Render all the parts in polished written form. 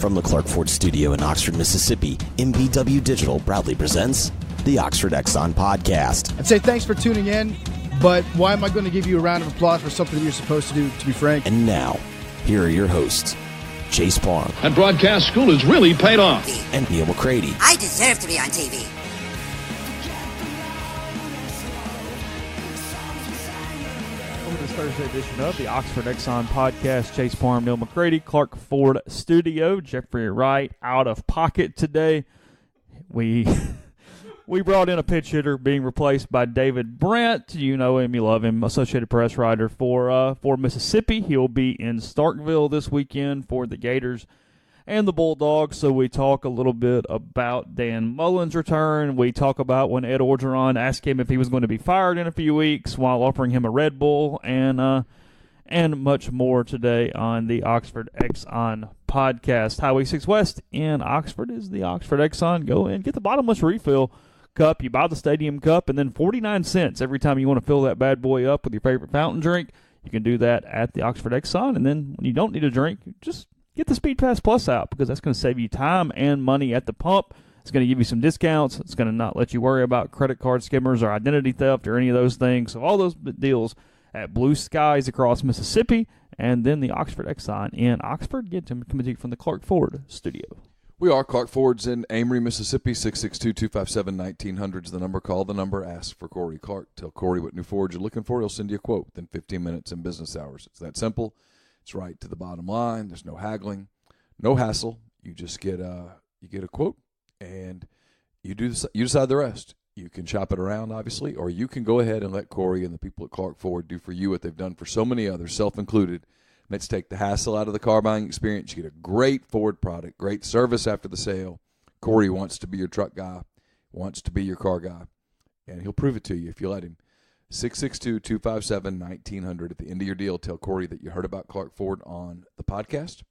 From the Clark Ford Studio in Oxford, Mississippi, MBW Digital proudly presents the Oxford Exxon Podcast. I'd say thanks for tuning in, but why am I going to give you a round of applause for something that you're supposed to do, to be frank? And now, here are your hosts, Chase Parham. And broadcast school has really paid off. And Neal McCready. I deserve to be on TV. Thursday edition of the Oxford Exxon Podcast. Chase Parham, Neal McCready, Clark Ford Studio. Jeffrey Wright out of pocket today. We brought in a pinch hitter being replaced by David Brandt. You know him, you love him. Associated Press writer for Mississippi. He'll be in Starkville this weekend for the Gators and the Bulldogs. So we talk a little bit about Dan Mullen's return. We talk about when Ed Orgeron asked him if he was going to be fired in a few weeks while offering him a Red Bull, and much more today on the Oxford Exxon Podcast. Highway 6 West in Oxford is the Oxford Exxon. Go and get the bottomless refill cup. You buy the stadium cup, and then 49 cents every time you want to fill that bad boy up with your favorite fountain drink. You can do that at the Oxford Exxon, and then when you don't need a drink, just get the Speed Pass Plus out, because that's going to save you time and money at the pump. It's going to give you some discounts. It's going to not let you worry about credit card skimmers or identity theft or any of those things. So all those deals at Blue Skies across Mississippi, and then the Oxford Exxon in Oxford. Get to come to you from the Clark Ford Studio. We are Clark Ford's in Amory, Mississippi. 662-257-1900 is the number. Call the number. Ask for Corey Clark. Tell Corey what new Ford you're looking for. He'll send you a quote within 15 minutes in business hours. It's that simple. It's right to the bottom line. There's no haggling, no hassle. You just get a quote, and you decide the rest. You can shop it around, obviously, or you can go ahead and let Corey and the people at Clark Ford do for you what they've done for so many others, self-included. Let's take the hassle out of the car buying experience. You get a great Ford product, great service after the sale. Corey wants to be your truck guy, wants to be your car guy, and he'll prove it to you if you let him. 662-257-1900 at the end of your deal. Tell Corey that you heard about Clark Ford on the podcast,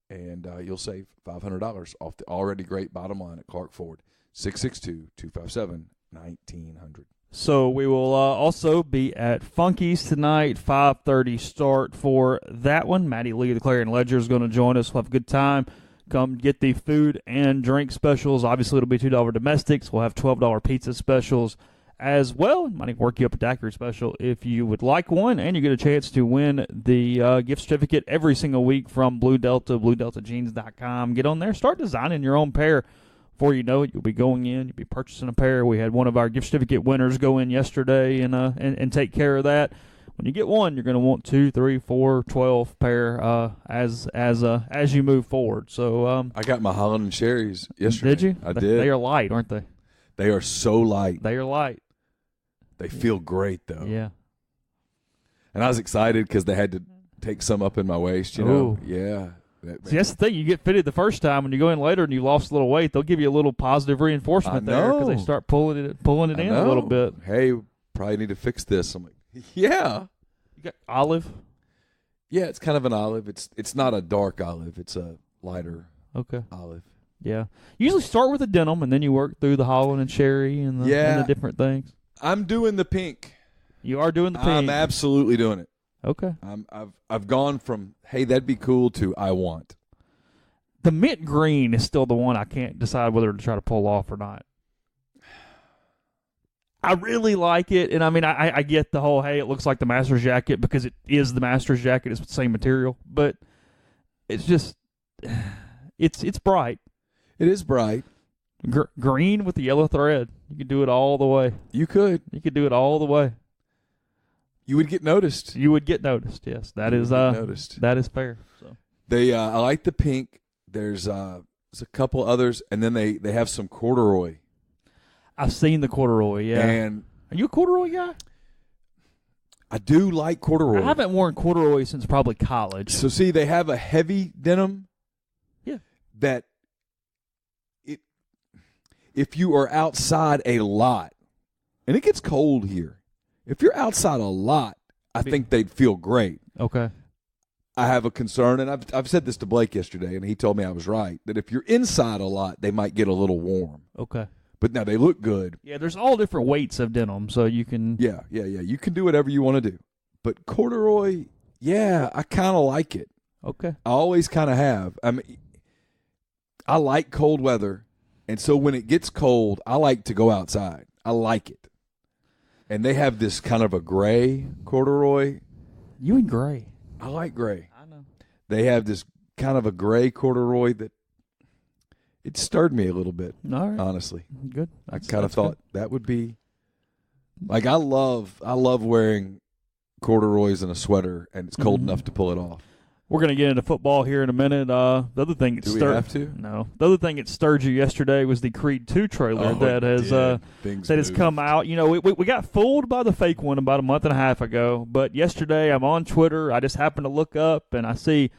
and you'll save $500 off the already great bottom line at Clark Ford. 662-257-1900. So we will also be at Funky's tonight, 5:30 start for that one. Maddie Lee of the Clarion Ledger is going to join us. We'll have a good time. Come get the food and drink specials. Obviously, it'll be $2 domestics. We'll have $12 pizza specials as well. Might work you up a daiquiri special if you would like one, and you get a chance to win the gift certificate every single week from Blue Delta, BlueDeltaJeans.com. Get on there, start designing your own pair. Before you know it, you'll be going in, you'll be purchasing a pair. We had one of our gift certificate winners go in yesterday and take care of that. When you get one, you're going to want 2, 3, 4, 12 pair as you move forward. So I got my Holland and Sherry's yesterday. Did you? I did. They are light, aren't they? They are so light. They are light. They feel great, though. Yeah. And I was excited because they had to take some up in my waist, you know. Ooh. Yeah. See, that's the thing. You get fitted the first time. When you go in later and you lost a little weight, they'll give you a little positive reinforcement there because they start pulling it in a little bit. Hey, probably need to fix this. I'm like, yeah. You got olive? Yeah, it's kind of an olive. It's not a dark olive. It's a lighter olive. Yeah. You usually start with the denim, and then you work through the Holland and Sherry and the different things. I'm doing the pink. You are doing the pink. I'm absolutely doing it. Okay. I've gone from, hey, that'd be cool, to I want. The mint green is still the one I can't decide whether to try to pull off or not. I really like it, and I mean, I get the whole, hey, it looks like the Master's jacket because it is the Master's jacket. It's the same material, but it's just, it's bright. It is bright. Green with the yellow thread. You could do it all the way. You could. You could do it all the way. You would get noticed. You would get noticed. Yes, that is noticed. That is fair. So I like the pink. There's a couple others, and then they have some corduroy. I've seen the corduroy. Yeah. And are you a corduroy guy? I do like corduroy. I haven't worn corduroy since probably college. So see, they have a heavy denim. Yeah. That if you are outside a lot, and it gets cold here. If you're outside a lot, I think they'd feel great. Okay. I have a concern, and I've said this to Blake yesterday, and he told me I was right, that if you're inside a lot, they might get a little warm. Okay. But now they look good. Yeah, there's all different weights of denim, so you can. Yeah. You can do whatever you want to do. But corduroy, yeah, I kind of like it. Okay. I always kind of have. I mean, I like cold weather, and so when it gets cold, I like to go outside. I like it. And they have this kind of a gray corduroy. You and gray. I like gray. I know. They have this kind of a gray corduroy that it stirred me a little bit, All right. honestly. Good. I kind of thought that would be like I love wearing corduroys and a sweater, and it's cold enough to pull it off. We're going to get into football here in a minute. The other thing that Do we have to? No. The other thing that stirred you yesterday was the Creed 2 trailer that has come out. You know, we got fooled by the fake one about a month and a half ago, but yesterday I'm on Twitter. I just happened to look up, and I see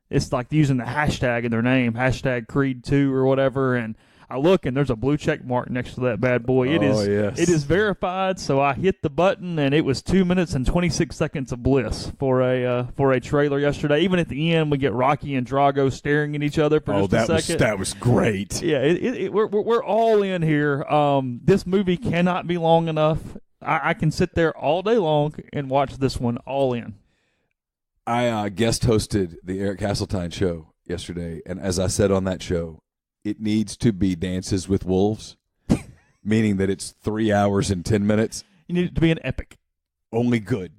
it's like using the hashtag in their name, hashtag Creed 2 or whatever, and I look, and there's a blue check mark next to that bad boy. It is verified, so I hit the button, and it was 2 minutes and 26 seconds of bliss for a trailer yesterday. Even at the end, we get Rocky and Drago staring at each other for just a second. That was great. Yeah, we're all in here. This movie cannot be long enough. I can sit there all day long and watch this one all in. I guest hosted the Eric Hasseltine show yesterday, and as I said on that show, it needs to be Dances with Wolves, meaning that it's 3 hours and 10 minutes. You need it to be an epic. Only good.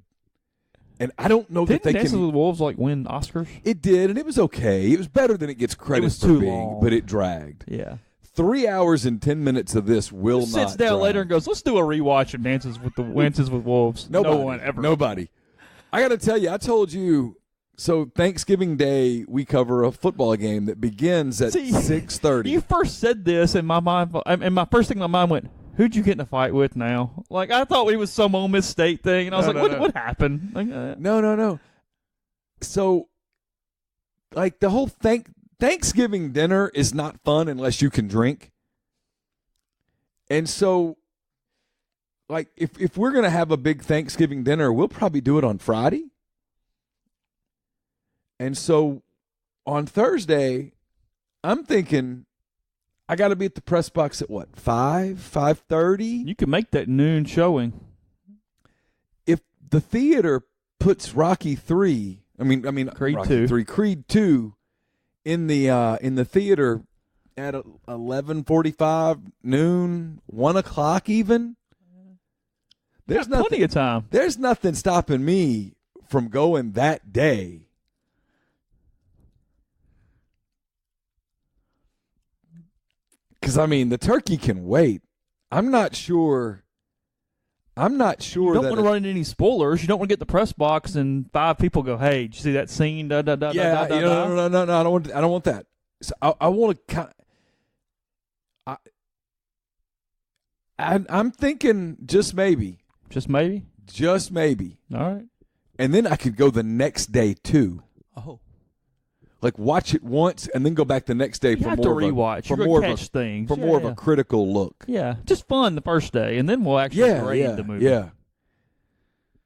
And I don't know that they Dances can. with Wolves win Oscars? It did, and it was okay. It was better than it gets credit for too being, long. but it dragged. Yeah. 3 hours and 10 minutes of this will not Sits down drag. later and goes, let's do a rewatch of Dances with Wolves. Nobody, no one ever. Nobody. I got to tell you, I told you. So Thanksgiving Day, we cover a football game that begins at 6:30. You first said this, and my first thing in my mind went, "Who'd you get in a fight with now?" Like I thought it was some Ole Miss State thing, and I was what happened? Like, No. So, like the whole Thanksgiving dinner is not fun unless you can drink. And so, like if we're gonna have a big Thanksgiving dinner, we'll probably do it on Friday. And so on Thursday, I'm thinking I got to be at the press box at what, 5:30? You can make that noon showing. If the theater puts Rocky 3, Creed Rocky 2. 3, Creed 2 in the theater at 11:45, noon, 1 o'clock even, there's plenty of time. There's nothing stopping me from going that day. Because, the turkey can wait. I'm not sure You don't want to run into any spoilers. You don't want to get the press box and 5 people go, hey, did you see that scene? No, I don't want that. So I want to I'm thinking just maybe. Just maybe? Just maybe. All right. And then I could go the next day, too. Oh. Like watch it once and then go back the next day You for have more to of rewatch. for You're more gonna of catch a things. for more of a critical look. Yeah, just fun the first day, and then we'll actually grade the movie. Yeah.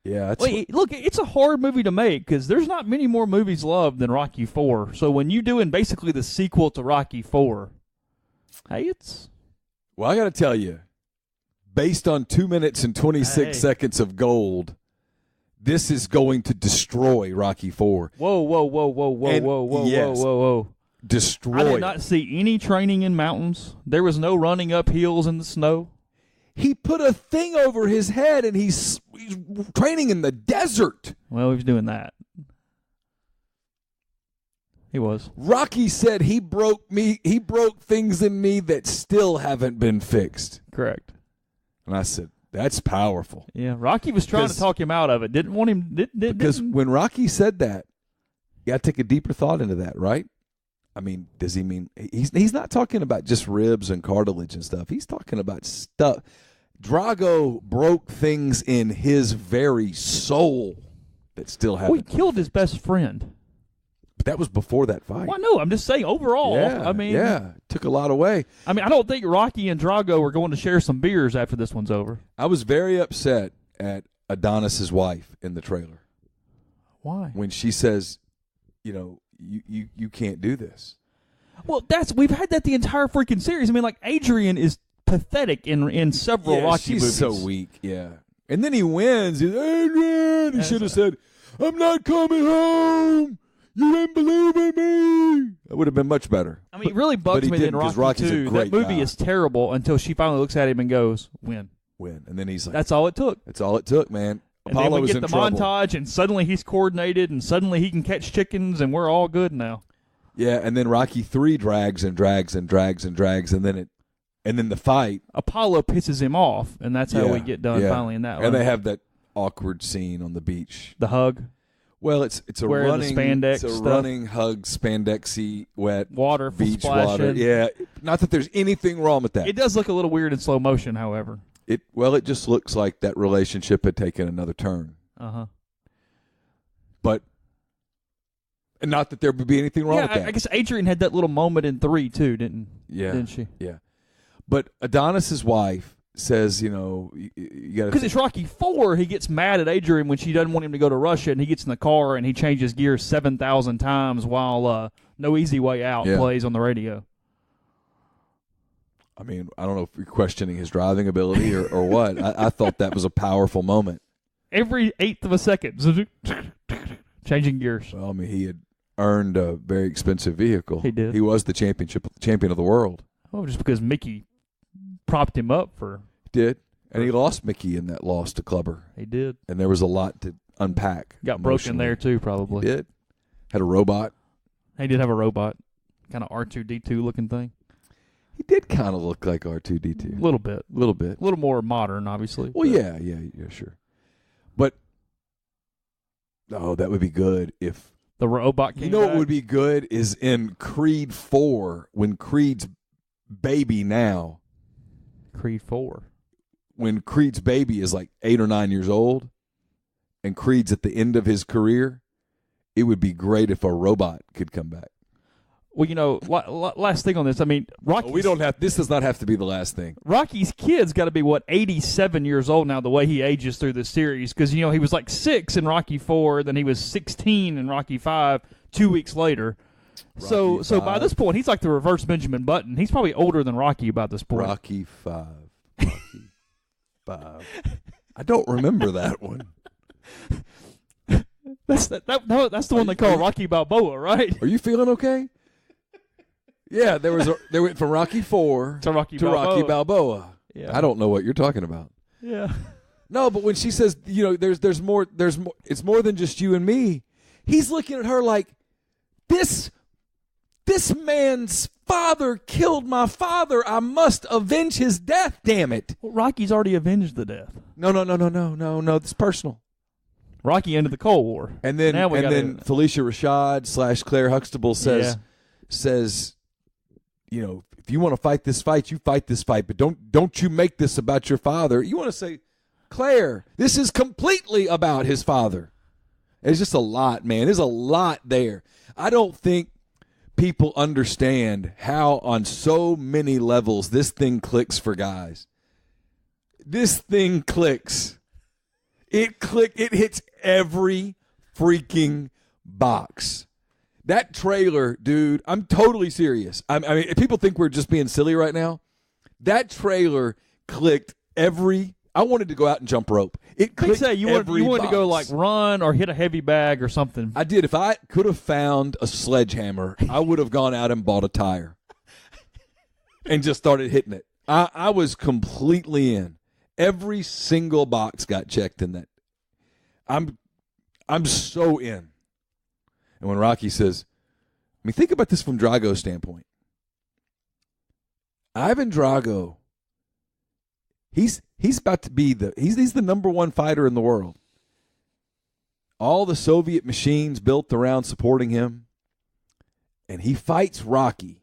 That's Look, it's a hard movie to make because there's not many more movies loved than Rocky IV. So when you doing basically the sequel to Rocky IV, hey, it's well. I got to tell you, based on 2 minutes and 26 seconds of gold. This is going to destroy Rocky IV. Whoa. Destroy. I did not see any training in mountains. There was no running up hills in the snow. He put a thing over his head, and he's training in the desert. Well, he was doing that. He was. Rocky said he broke things in me that still haven't been fixed. Correct. And I said, that's powerful. Yeah, Rocky was trying to talk him out of it. Didn't want him. Because when Rocky said that, you got to take a deeper thought into that, right? Does he mean he's not talking about just ribs and cartilage and stuff. He's talking about stuff. Drago broke things in his very soul that still haven't. He killed his best friend. But that was before that fight. Well, no, I'm just saying overall. Took a lot away. I don't think Rocky and Drago are going to share some beers after this one's over. I was very upset at Adonis's wife in the trailer. Why? When she says, you can't do this. Well, we've had that the entire freaking series. Adrian is pathetic in several Rocky movies. She's so weak, yeah. And then he wins. He's Adrian. He should have said, I'm not coming home. You didn't believe in me. That would have been much better. I mean, it really bugs me in Rocky 2. That movie is terrible until she finally looks at him and goes, win. And then he's like, that's all it took. That's all it took, man. And Apollo then we was get in the trouble. montage, and suddenly he's coordinated, and suddenly he can catch chickens, and we're all good now. Yeah, and then Rocky 3 drags, and then the fight. Apollo pisses him off, and that's how we get done finally in that one. And they have that awkward scene on the beach. The hug. Well, it's a running spandex running hug, spandexy, wet water, beach splashing. water. Yeah, not that there's anything wrong with that. It does look a little weird in slow motion, however. It just looks like that relationship had taken another turn. But not that there would be anything wrong with that. I guess Adrian had that little moment in 3 too, didn't she? Yeah. But Adonis's wife says, you got to, because it's Rocky 4. He gets mad at Adrian when she doesn't want him to go to Russia, and he gets in the car and he changes gears 7,000 times while "No Easy Way Out" plays on the radio. I mean, I don't know if you're questioning his driving ability or what. I thought that was a powerful moment. Every eighth of a second, changing gears. Well, I mean, he had earned a very expensive vehicle. He did. He was the champion of the world. Oh, just because Mickey propped him up for. Did. And he lost Mickey in that loss to Clubber. He did. And there was a lot to unpack. Got broken there, too, probably. He did. Had a robot. He did have a robot. Kind of R2-D2 looking thing. He did kind of look like R2-D2. A little bit. A little bit. A little more modern, obviously. Well, yeah, sure. But, that would be good if... The robot came back? What would be good is in Creed 4, when Creed's baby now... Creed 4. When Creed's baby is like 8 or 9 years old, and Creed's at the end of his career, it would be great if a robot could come back. Well, last thing on this. I mean, Rocky. This does not have to be the last thing. Rocky's kid's got to be 87 years old now. The way he ages through this series, because he was like 6 in Rocky 4, then he was 16 in Rocky 5. 2 weeks later. So by this point, he's like the reverse Benjamin Button. He's probably older than Rocky by this point. Rocky 5. I don't remember that one. That's the one they call Rocky Balboa, right? Are you feeling okay? Yeah, they went from Rocky 4 to Rocky Balboa. Yeah. I don't know what you're talking about. Yeah. No, but when she says, there's more, it's more than just you and me. He's looking at her like, this man's father killed my father. I must avenge his death, damn it. Well, Rocky's already avenged the death. No, it's personal. Rocky ended the Cold War. And then Felicia Rashad / Claire Huxtable says, if you want to fight this fight, you fight this fight, but don't you make this about your father. You want to say, Claire, this is completely about his father. It's just a lot, man. There's a lot there. I don't think people understand how on so many levels this thing clicks for guys. This thing clicks. It hits every freaking box. That trailer, dude, I'm totally serious. I mean, if people think we're just being silly right now, that trailer clicked every. I wanted to go out and jump rope. It clicked every box. You wanted to go like run or hit a heavy bag or something. I did. If I could have found a sledgehammer, I would have gone out and bought a tire and just started hitting it. I was completely in. Every single box got checked in that. I'm so in. And when Rocky says, I mean, think about this from Drago's standpoint. Ivan Drago, he's about to be he's the number one fighter in the world. All the Soviet machines built around supporting him. And he fights Rocky,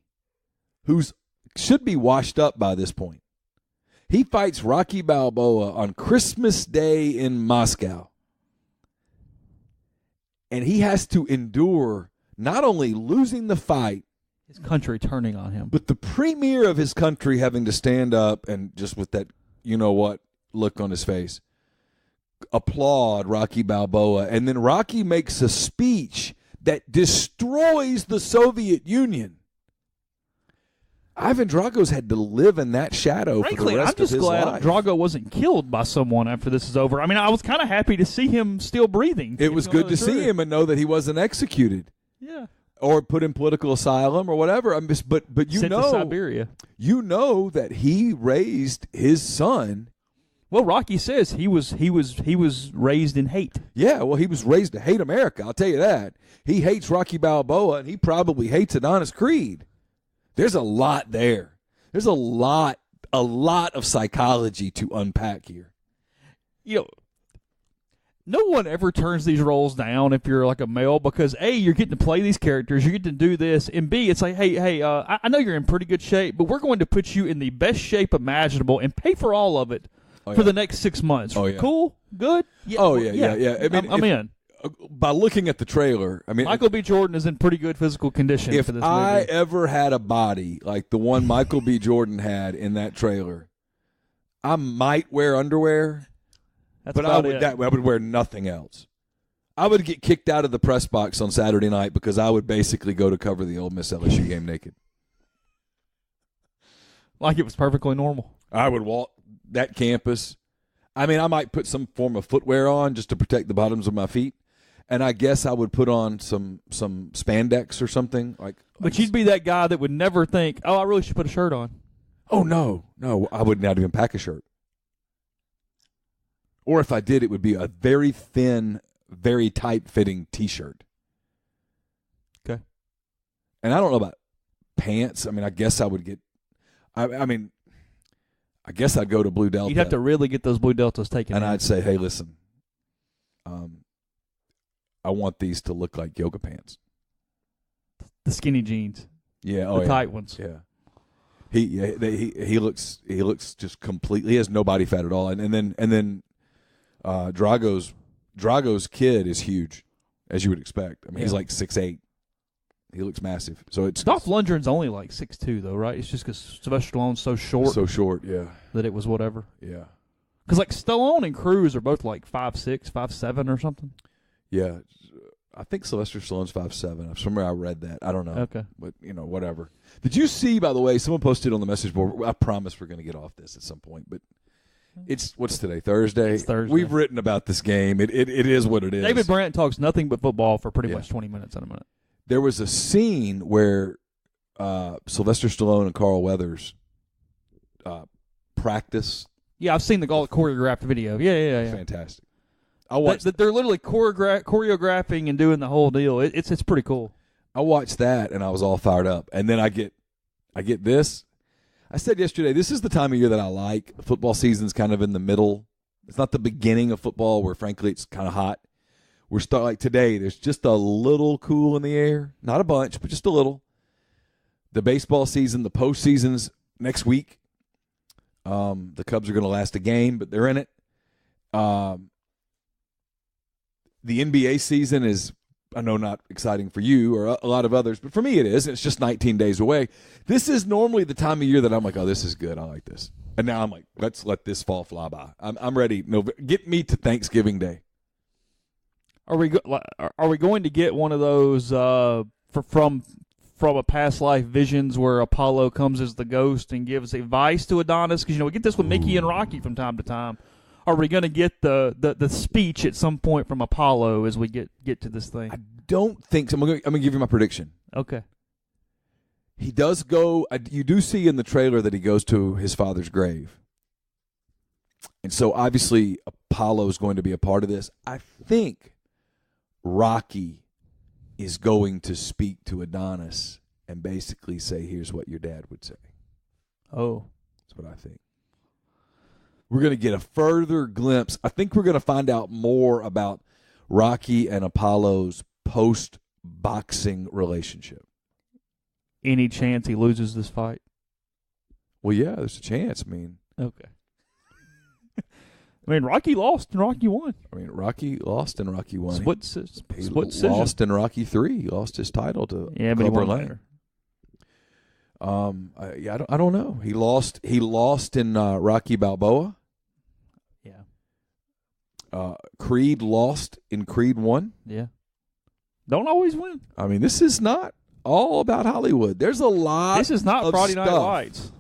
who's should be washed up by this point. He fights Rocky Balboa on Christmas Day in Moscow. And he has to endure not only losing the fight, his country turning on him, but the premier of his country having to stand up and just with that, look on his face, applaud Rocky Balboa. And then Rocky makes a speech that destroys the Soviet Union. Ivan Drago's had to live in that shadow for the rest of his life. I'm just glad Drago wasn't killed by someone after this is over. I mean, I was kind of happy to see him still breathing. It was good to see him and know that he wasn't executed. Yeah. Or put in political asylum or whatever. But you Sent to know, Siberia. You know that he raised his son. Well, Rocky says he was raised in hate. Yeah, well, he was raised to hate America. I'll tell you that. He hates Rocky Balboa, and he probably hates Adonis Creed. There's a lot there. There's a lot of psychology to unpack here. You know, no one ever turns these roles down if you're like a male because A, you're getting to play these characters, you're getting to do this, and B, it's like, hey, I know you're in pretty good shape, but we're going to put you in the best shape imaginable and pay for all of it for the next 6 months. Oh, yeah. Cool? Good? Yeah, yeah. I mean, I'm in. By looking at the trailer, I mean, Michael B. Jordan is in pretty good physical condition for this movie. If I ever had a body like the one Michael B. Jordan had in that trailer, I might wear underwear, but I would wear nothing else. I would get kicked out of the press box on Saturday night because I would basically go to cover the Ole Miss LSU game naked. Like it was perfectly normal. I would walk that campus. I mean, I might put some form of footwear on just to protect the bottoms of my feet. And I guess I would put on some spandex or something. But you'd be that guy that would never think, I really should put a shirt on. Oh, no, I would not even pack a shirt. Or if I did, it would be a very thin, very tight-fitting T-shirt. Okay. And I don't know about pants. I mean, I guess I would get I guess I'd go to Blue Delta. You'd have to really get those Blue Deltas taken. And I'd say, hey, listen, I want these to look like yoga pants. The skinny jeans. Yeah, the tight ones. Yeah. He looks just completely. He has no body fat at all. And then Drago's kid is huge, as you would expect. I mean, he's like 6'8". He looks massive. So it's Dolph Lundgren's only like 6'2", though, right? It's just because Sylvester Stallone's so short. So short, yeah. That it was whatever. Yeah. Because like Stallone and Cruise are both like 5'6", 5'7", or something. Yeah. I think Sylvester Stallone's 5'7". Somewhere I read that. I don't know. Okay. But, whatever. Did you see, by the way, someone posted on the message board, I promise we're going to get off this at some point, but what's today, Thursday? It's Thursday. We've written about this game. It is what it is. David Brandt talks nothing but football for pretty much 20 minutes in a minute. There was a scene where Sylvester Stallone and Carl Weathers practice. Yeah, I've seen the choreographed video. Yeah. Fantastic. I watched they're literally choreographing and doing the whole deal. It's pretty cool. I watched that and I was all fired up. And then I get this. I said yesterday, this is the time of year that I like. Football season's kind of in the middle. It's not the beginning of football where, frankly, it's kind of hot. We're like today, there's just a little cool in the air. Not a bunch, but just a little. The baseball season, the postseason's next week. The Cubs are going to last a game, but they're in it. The NBA season is, I know, not exciting for you or a lot of others, but for me it is. It's just 19 days away. This is normally the time of year that I'm like, oh, this is good. I like this. And now I'm like, let's let this fall fly by. I'm ready. Get me to Thanksgiving Day. Are we going to get one of those from a past life visions where Apollo comes as the ghost and gives advice to Adonis? Because we get this with Mickey and Rocky from time to time. Are we going to get the speech at some point from Apollo as we get to this thing? I don't think so. I'm going to give you my prediction. Okay. He does go. You do see in the trailer that he goes to his father's grave, and so obviously Apollo is going to be a part of this. I think Rocky is going to speak to Adonis and basically say, here's what your dad would say. Oh. That's what I think. We're going to get a further glimpse. I think we're going to find out more about Rocky and Apollo's post-boxing relationship. Any chance he loses this fight? Well, yeah, there's a chance. Okay. Rocky lost and Rocky won. Rocky lost and Rocky won. Split decision. Lost in Rocky 3. He lost his title to but he won later. I don't know. He lost in Rocky Balboa. Yeah. Creed lost in Creed 1. Yeah. Don't always win. This is not all about Hollywood. There's a lot. This is not Friday Night Lights.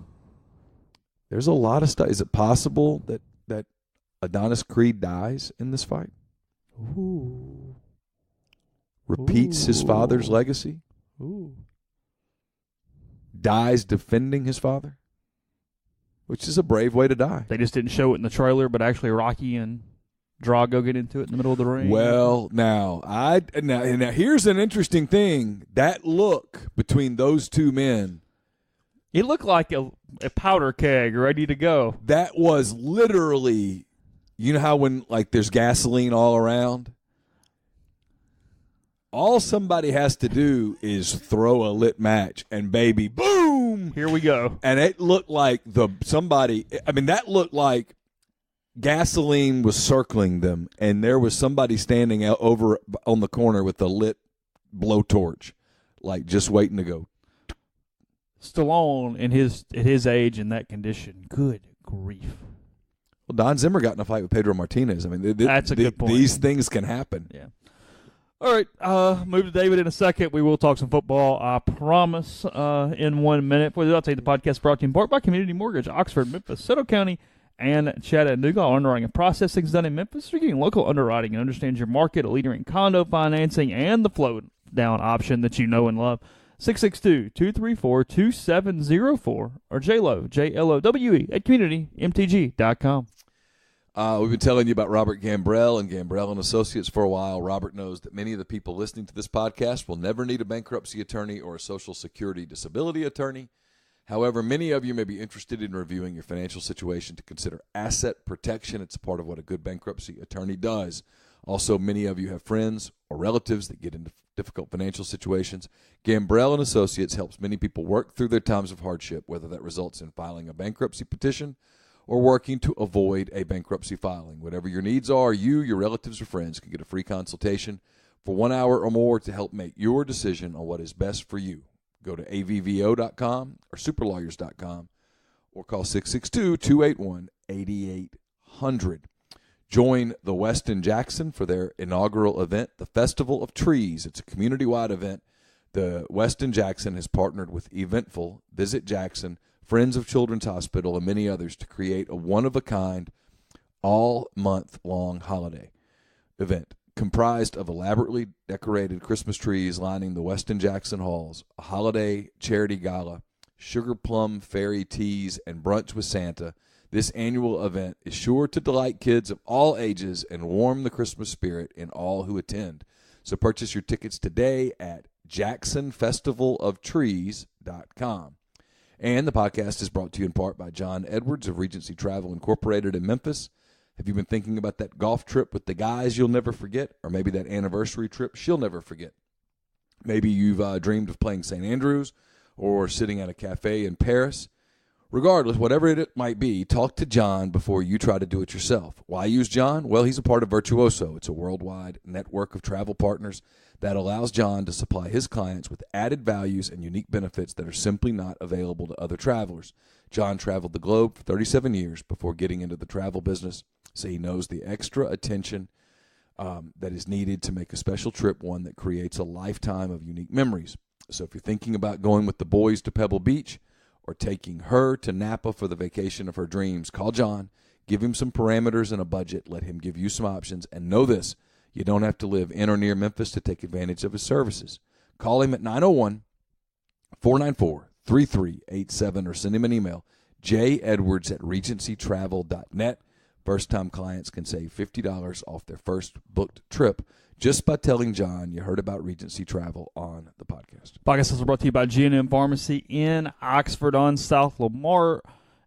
There's a lot of stuff. Is it possible that Adonis Creed dies in this fight? Ooh. repeats his father's legacy, dies defending his father, which is a brave way to die. They just didn't show it in the trailer, but actually Rocky and Drago get into it in the middle of the ring. Well, now here's an interesting thing. That look between those two men. It looked like a powder keg ready to go. That was literally, you know how when like there's gasoline all around? All somebody has to do is throw a lit match and baby, boom! Here we go. And it looked like that looked like gasoline was circling them, and there was somebody standing out over on the corner with a lit blowtorch, like just waiting to go. Stallone at his age in that condition. Good grief. Well, Don Zimmer got in a fight with Pedro Martinez. I mean, that's a good point. These things can happen. Yeah. All right, move to David in a second. We will talk some football, I promise, in 1 minute. Before that, I'll take the podcast brought to you in part by Community Mortgage, Oxford, Memphis, Soto County, and Chattanooga. All underwriting and processing is done in Memphis. You're getting local underwriting and understands your market, a leader in condo financing, and the float down option that you know and love. 662-234-2704 or JLOW, JLOWE at communitymtg.com. We've been telling you about Robert Gambrell and Gambrell & Associates for a while. Robert knows that many of the people listening to this podcast will never need a bankruptcy attorney or a Social Security disability attorney. However, many of you may be interested in reviewing your financial situation to consider asset protection. It's a part of what a good bankruptcy attorney does. Also, many of you have friends or relatives that get into difficult financial situations. Gambrell & Associates helps many people work through their times of hardship, whether that results in filing a bankruptcy petition or working to avoid a bankruptcy filing. Whatever your needs are, you, your relatives, or friends can get a free consultation for 1 hour or more to help make your decision on what is best for you. Go to avvo.com or superlawyers.com or call 662-281-8800. Join the Westin Jackson for their inaugural event, the Festival of Trees. It's a community-wide event. The Westin Jackson has partnered with Eventful, Visit Jackson, Friends of Children's Hospital, and many others to create a one-of-a-kind, all-month-long holiday event comprised of elaborately decorated Christmas trees lining the Westin Jackson halls, a holiday charity gala, sugar plum fairy teas, and brunch with Santa. This annual event is sure to delight kids of all ages and warm the Christmas spirit in all who attend. So purchase your tickets today at jacksonfestivalofTrees.com. And the podcast is brought to you in part by John Edwards of Regency Travel Incorporated in Memphis. Have you been thinking about that golf trip with the guys you'll never forget, or maybe that anniversary trip she'll never forget? Maybe you've dreamed of playing St. Andrews or sitting at a cafe in Paris. Regardless, whatever it might be, talk to John before you try to do it yourself. Why use John? Well, he's a part of Virtuoso. It's a worldwide network of travel partners that allows John to supply his clients with added values and unique benefits that are simply not available to other travelers. John traveled the globe for 37 years before getting into the travel business, so he knows the extra attention that is needed to make a special trip one that creates a lifetime of unique memories. So if you're thinking about going with the boys to Pebble Beach or taking her to Napa for the vacation of her dreams, call John, give him some parameters and a budget, let him give you some options, and know this, you don't have to live in or near Memphis to take advantage of his services. Call him at 901-494-3387 or send him an email, jedwards@regencytravel.net. First-time clients can save $50 off their first booked trip just by telling John you heard about Regency Travel on the podcast. Podcast is brought to you by G&M Pharmacy in Oxford on South Lamar,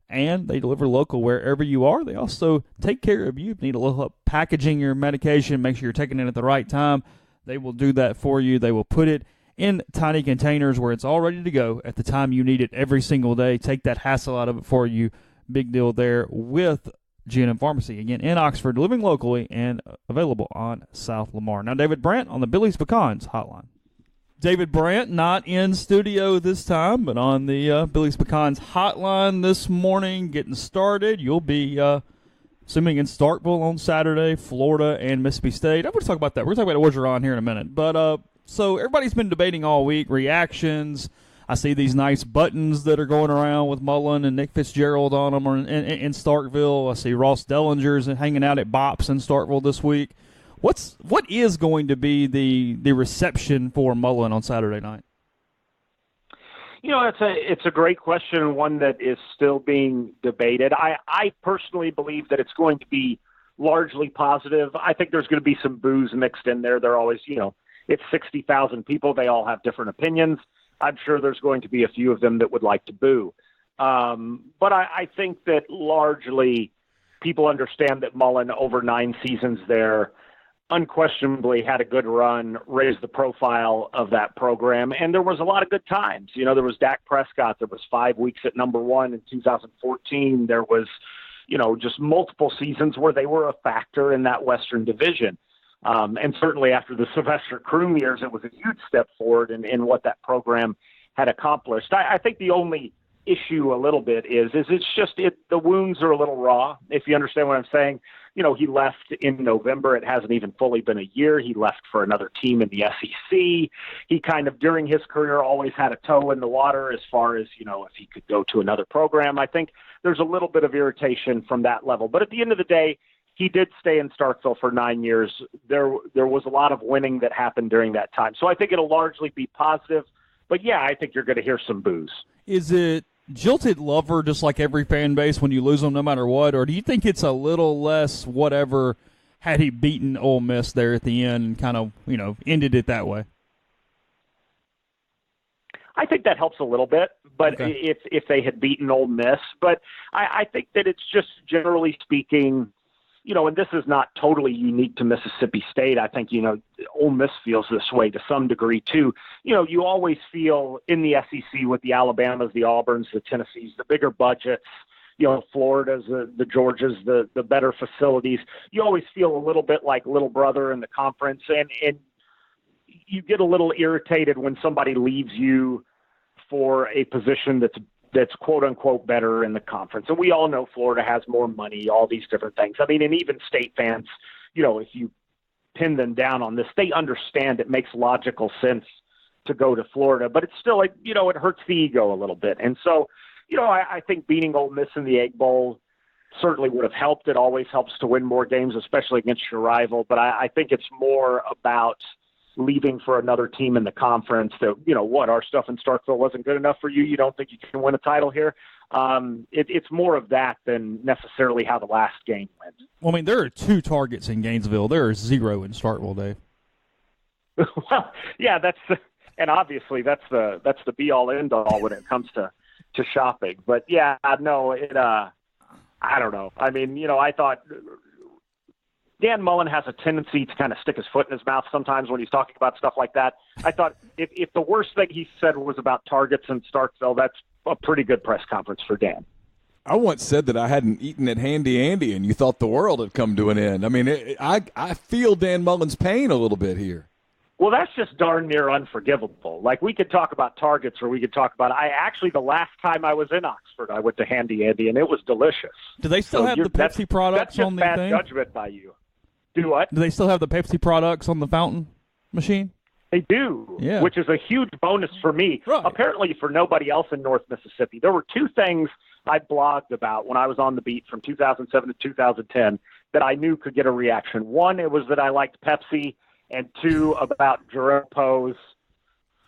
and they deliver local wherever you are. They also take care of you. If you need a little help packaging your medication, make sure you're taking it at the right time. They will do that for you. They will put it in tiny containers where it's all ready to go at the time you need it every single day. Take that hassle out of it for you. Big deal there with G&M Pharmacy, again, in Oxford, living locally and available on South Lamar. Now, David Brandt on the Billy's Pecans hotline. David Brandt not in studio this time, but on the Billy's Pecans hotline this morning, getting started. You'll be, assuming, in Starkville on Saturday, Florida and Mississippi State. I'm going to talk about that. We're going to talk about Orgeron here in a minute. But so everybody's been debating all week, reactions. I see these nice buttons that are going around with Mullen and Nick Fitzgerald on them in Starkville. I see Ross Dellinger's hanging out at Bops in Starkville this week. What is going to be the reception for Mullen on Saturday night? It's a great question, and one that is still being debated. I personally believe that it's going to be largely positive. I think there's going to be some boos mixed in there. They're always, it's 60,000 people. They all have different opinions. I'm sure there's going to be a few of them that would like to boo. But I think that largely people understand that Mullen, over 9 seasons there, unquestionably had a good run, raised the profile of that program, and there was a lot of good times. There was Dak Prescott. There was 5 weeks at number 1 in 2014. There was, just multiple seasons where they were a factor in that Western Division. And certainly after the Sylvester Croom years, it was a huge step forward in what that program had accomplished. I think the only issue a little bit is it's just the wounds are a little raw, if you understand what I'm saying. He left in November. It hasn't even fully been a year. He left for another team in the SEC. He kind of, during his career, always had a toe in the water as far as, if he could go to another program. I think there's a little bit of irritation from that level. But at the end of the day, he did stay in Starkville for 9 years. There was a lot of winning that happened during that time. So I think it'll largely be positive. But, yeah, I think you're going to hear some boos. Is it jilted lover just like every fan base when you lose them no matter what, or do you think it's a little less whatever had he beaten Ole Miss there at the end and kind of, ended it that way? I think that helps a little bit, but okay. if they had beaten Ole Miss. But I think that it's just generally speaking, and this is not totally unique to Mississippi State. I think, Ole Miss feels this way to some degree too. You always feel in the SEC with the Alabamas, the Auburns, the Tennessees, the bigger budgets, Florida's, the Georgias, the better facilities. You always feel a little bit like little brother in the conference, and you get a little irritated when somebody leaves you for a position that's quote unquote better in the conference. And we all know Florida has more money, all these different things. I mean, and even state fans, if you pin them down on this, they understand it makes logical sense to go to Florida, but it's still like, it hurts the ego a little bit. And so, I think beating Ole Miss in the Egg Bowl certainly would have helped. It always helps to win more games, especially against your rival. But I think it's more about leaving for another team in the conference that, our stuff in Starkville wasn't good enough for you. You don't think you can win a title here. It's more of that than necessarily how the last game went. Well, I mean, there are 2 targets in Gainesville. There are 0 in Starkville, Dave. Well, yeah, and obviously that's the be all end all when it comes to shopping. But yeah, no, I don't know. I mean, I thought Dan Mullen has a tendency to kind of stick his foot in his mouth sometimes when he's talking about stuff like that. I thought if the worst thing he said was about targets in Starkville, that's a pretty good press conference for Dan. I once said that I hadn't eaten at Handy Andy, and you thought the world had come to an end. I mean, I feel Dan Mullen's pain a little bit here. Well, that's just darn near unforgivable. Like, we could talk about targets, or we could talk about the last time I was in Oxford, I went to Handy Andy, and it was delicious. Do they still have the Pepsi products on the thing? That's just bad judgment by you. Do what? Do they still have the Pepsi products on the fountain machine? They do, yeah. Which is a huge bonus for me. Right. Apparently for nobody else in North Mississippi. There were 2 things I blogged about when I was on the beat from 2007 to 2010 that I knew could get a reaction. 1, it was that I liked Pepsi, and 2, about Jerome Poe's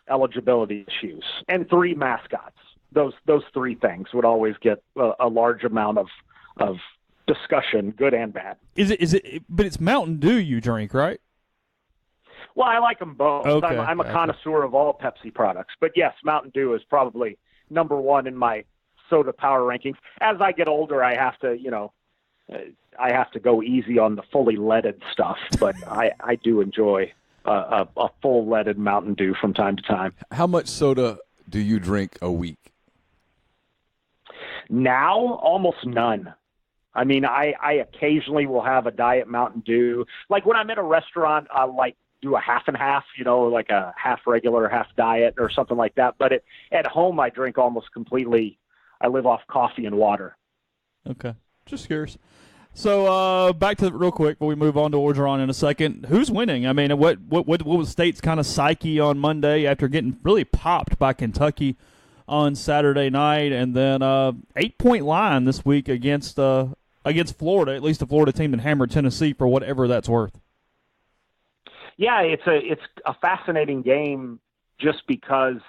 eligibility issues, and 3, mascots. Those 3 things would always get a large amount of discussion, good and bad. Is it? But it's Mountain Dew you drink, right? Well, I like them both. Okay. I'm a connoisseur of all Pepsi products, but yes, Mountain Dew is probably number 1 in my soda power rankings. As I get older, I have to, I have to go easy on the fully leaded stuff, but I do enjoy a full leaded Mountain Dew from time to time. How much soda do you drink a week? Now, almost none. I mean, I occasionally will have a Diet Mountain Dew. Like when I'm at a restaurant, I'll do a half and half, like a half regular, half diet or something like that. But at home, I drink almost completely. I live off coffee and water. Okay. Just curious. So back to real quick before we move on to Orgeron in a second. Who's winning? I mean, what was State's kind of psyche on Monday after getting really popped by Kentucky on Saturday night, and then 8-point line this week against Florida, at least the Florida team that hammered Tennessee for whatever that's worth. Yeah, it's a fascinating game just because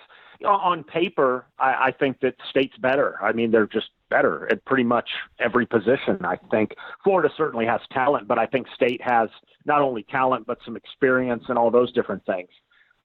on paper, I think that State's better. I mean, they're just better at pretty much every position. I think Florida certainly has talent, but I think State has not only talent, but some experience and all those different things.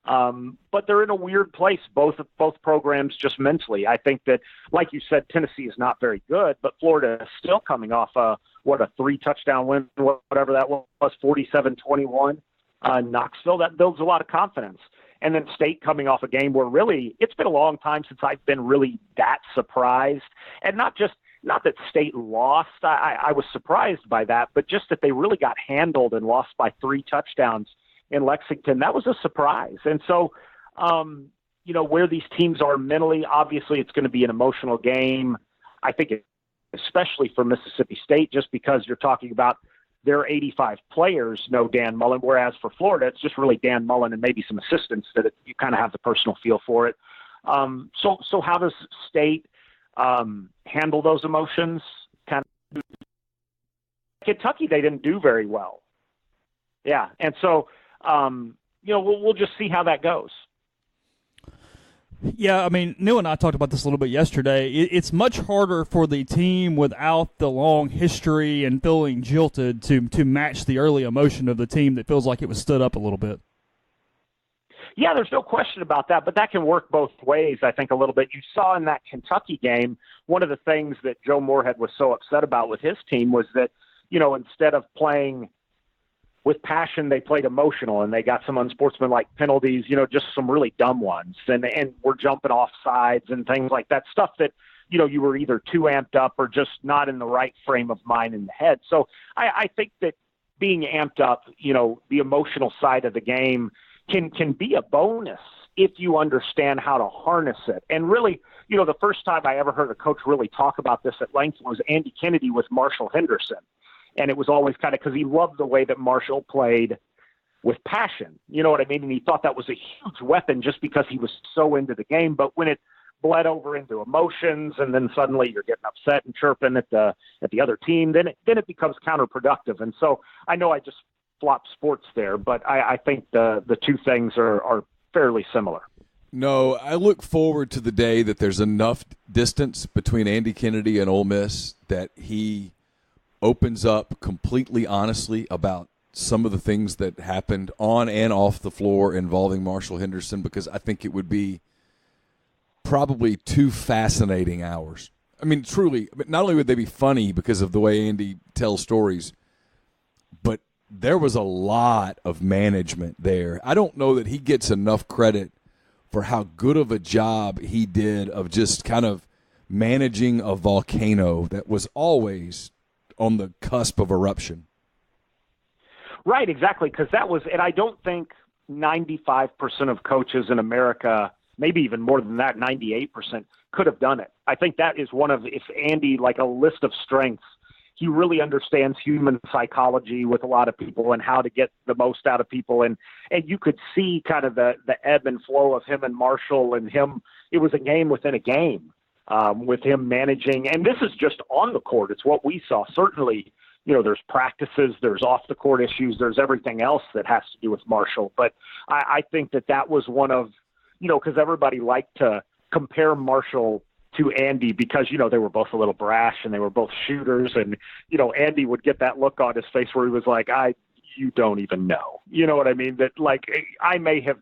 But they're in a weird place, both programs, just mentally. I think that, like you said, Tennessee is not very good, but Florida is still coming off a 3-touchdown win, whatever that was, 47-21. Knoxville, that builds a lot of confidence. And then State coming off a game where really it's been a long time since I've been really that surprised. And not that State lost. I was surprised by that, but just that they really got handled and lost by 3 touchdowns in Lexington. That was a surprise. And so, where these teams are mentally, obviously it's going to be an emotional game. I think especially for Mississippi State, just because you're talking about their 85 players know Dan Mullen, whereas for Florida, it's just really Dan Mullen and maybe some assistants that you kind of have the personal feel for it. So how does State handle those emotions? Kind of Kentucky, they didn't do very well. Yeah, and so we'll just see how that goes. Yeah, I mean, Neil and I talked about this a little bit yesterday. It's much harder for the team without the long history and feeling jilted to match the early emotion of the team that feels like it was stood up a little bit. Yeah, there's no question about that, but that can work both ways, I think, a little bit. You saw in that Kentucky game, one of the things that Joe Moorhead was so upset about with his team was that, instead of playing with passion, they played emotional, and they got some unsportsmanlike penalties, just some really dumb ones. And we're jumping off sides and things like that, stuff that, you were either too amped up or just not in the right frame of mind in the head. So I think that being amped up, the emotional side of the game can be a bonus if you understand how to harness it. And really, the first time I ever heard a coach really talk about this at length was Andy Kennedy with Marshall Henderson. And it was always kind of because he loved the way that Marshall played with passion. You know what I mean? And he thought that was a huge weapon just because he was so into the game. But when it bled over into emotions and then suddenly you're getting upset and chirping at the other team, then it becomes counterproductive. And so I know I just flopped sports there, but I think the two things are fairly similar. No, I look forward to the day that there's enough distance between Andy Kennedy and Ole Miss that he opens up completely honestly about some of the things that happened on and off the floor involving Marshall Henderson, because I think it would be probably 2 fascinating hours. I mean, truly, not only would they be funny because of the way Andy tells stories, but there was a lot of management there. I don't know that he gets enough credit for how good of a job he did of just kind of managing a volcano that was always on the cusp of eruption. Right, exactly, because that was, and I don't think 95% of coaches in America, maybe even more than that, 98%, could have done it. I think that is one of, if Andy, like a list of strengths, he really understands human psychology with a lot of people and how to get the most out of people. And you could see kind of the ebb and flow of him and Marshall and him. It was a game within a game. With him managing, and this is just on the court. It's what we saw. Certainly, there's practices, there's off the court issues, there's everything else that has to do with Marshall. But I think that was one of, because everybody liked to compare Marshall to Andy because, they were both a little brash and they were both shooters. And, Andy would get that look on his face where he was like, you don't even know. You know what I mean? That like I may have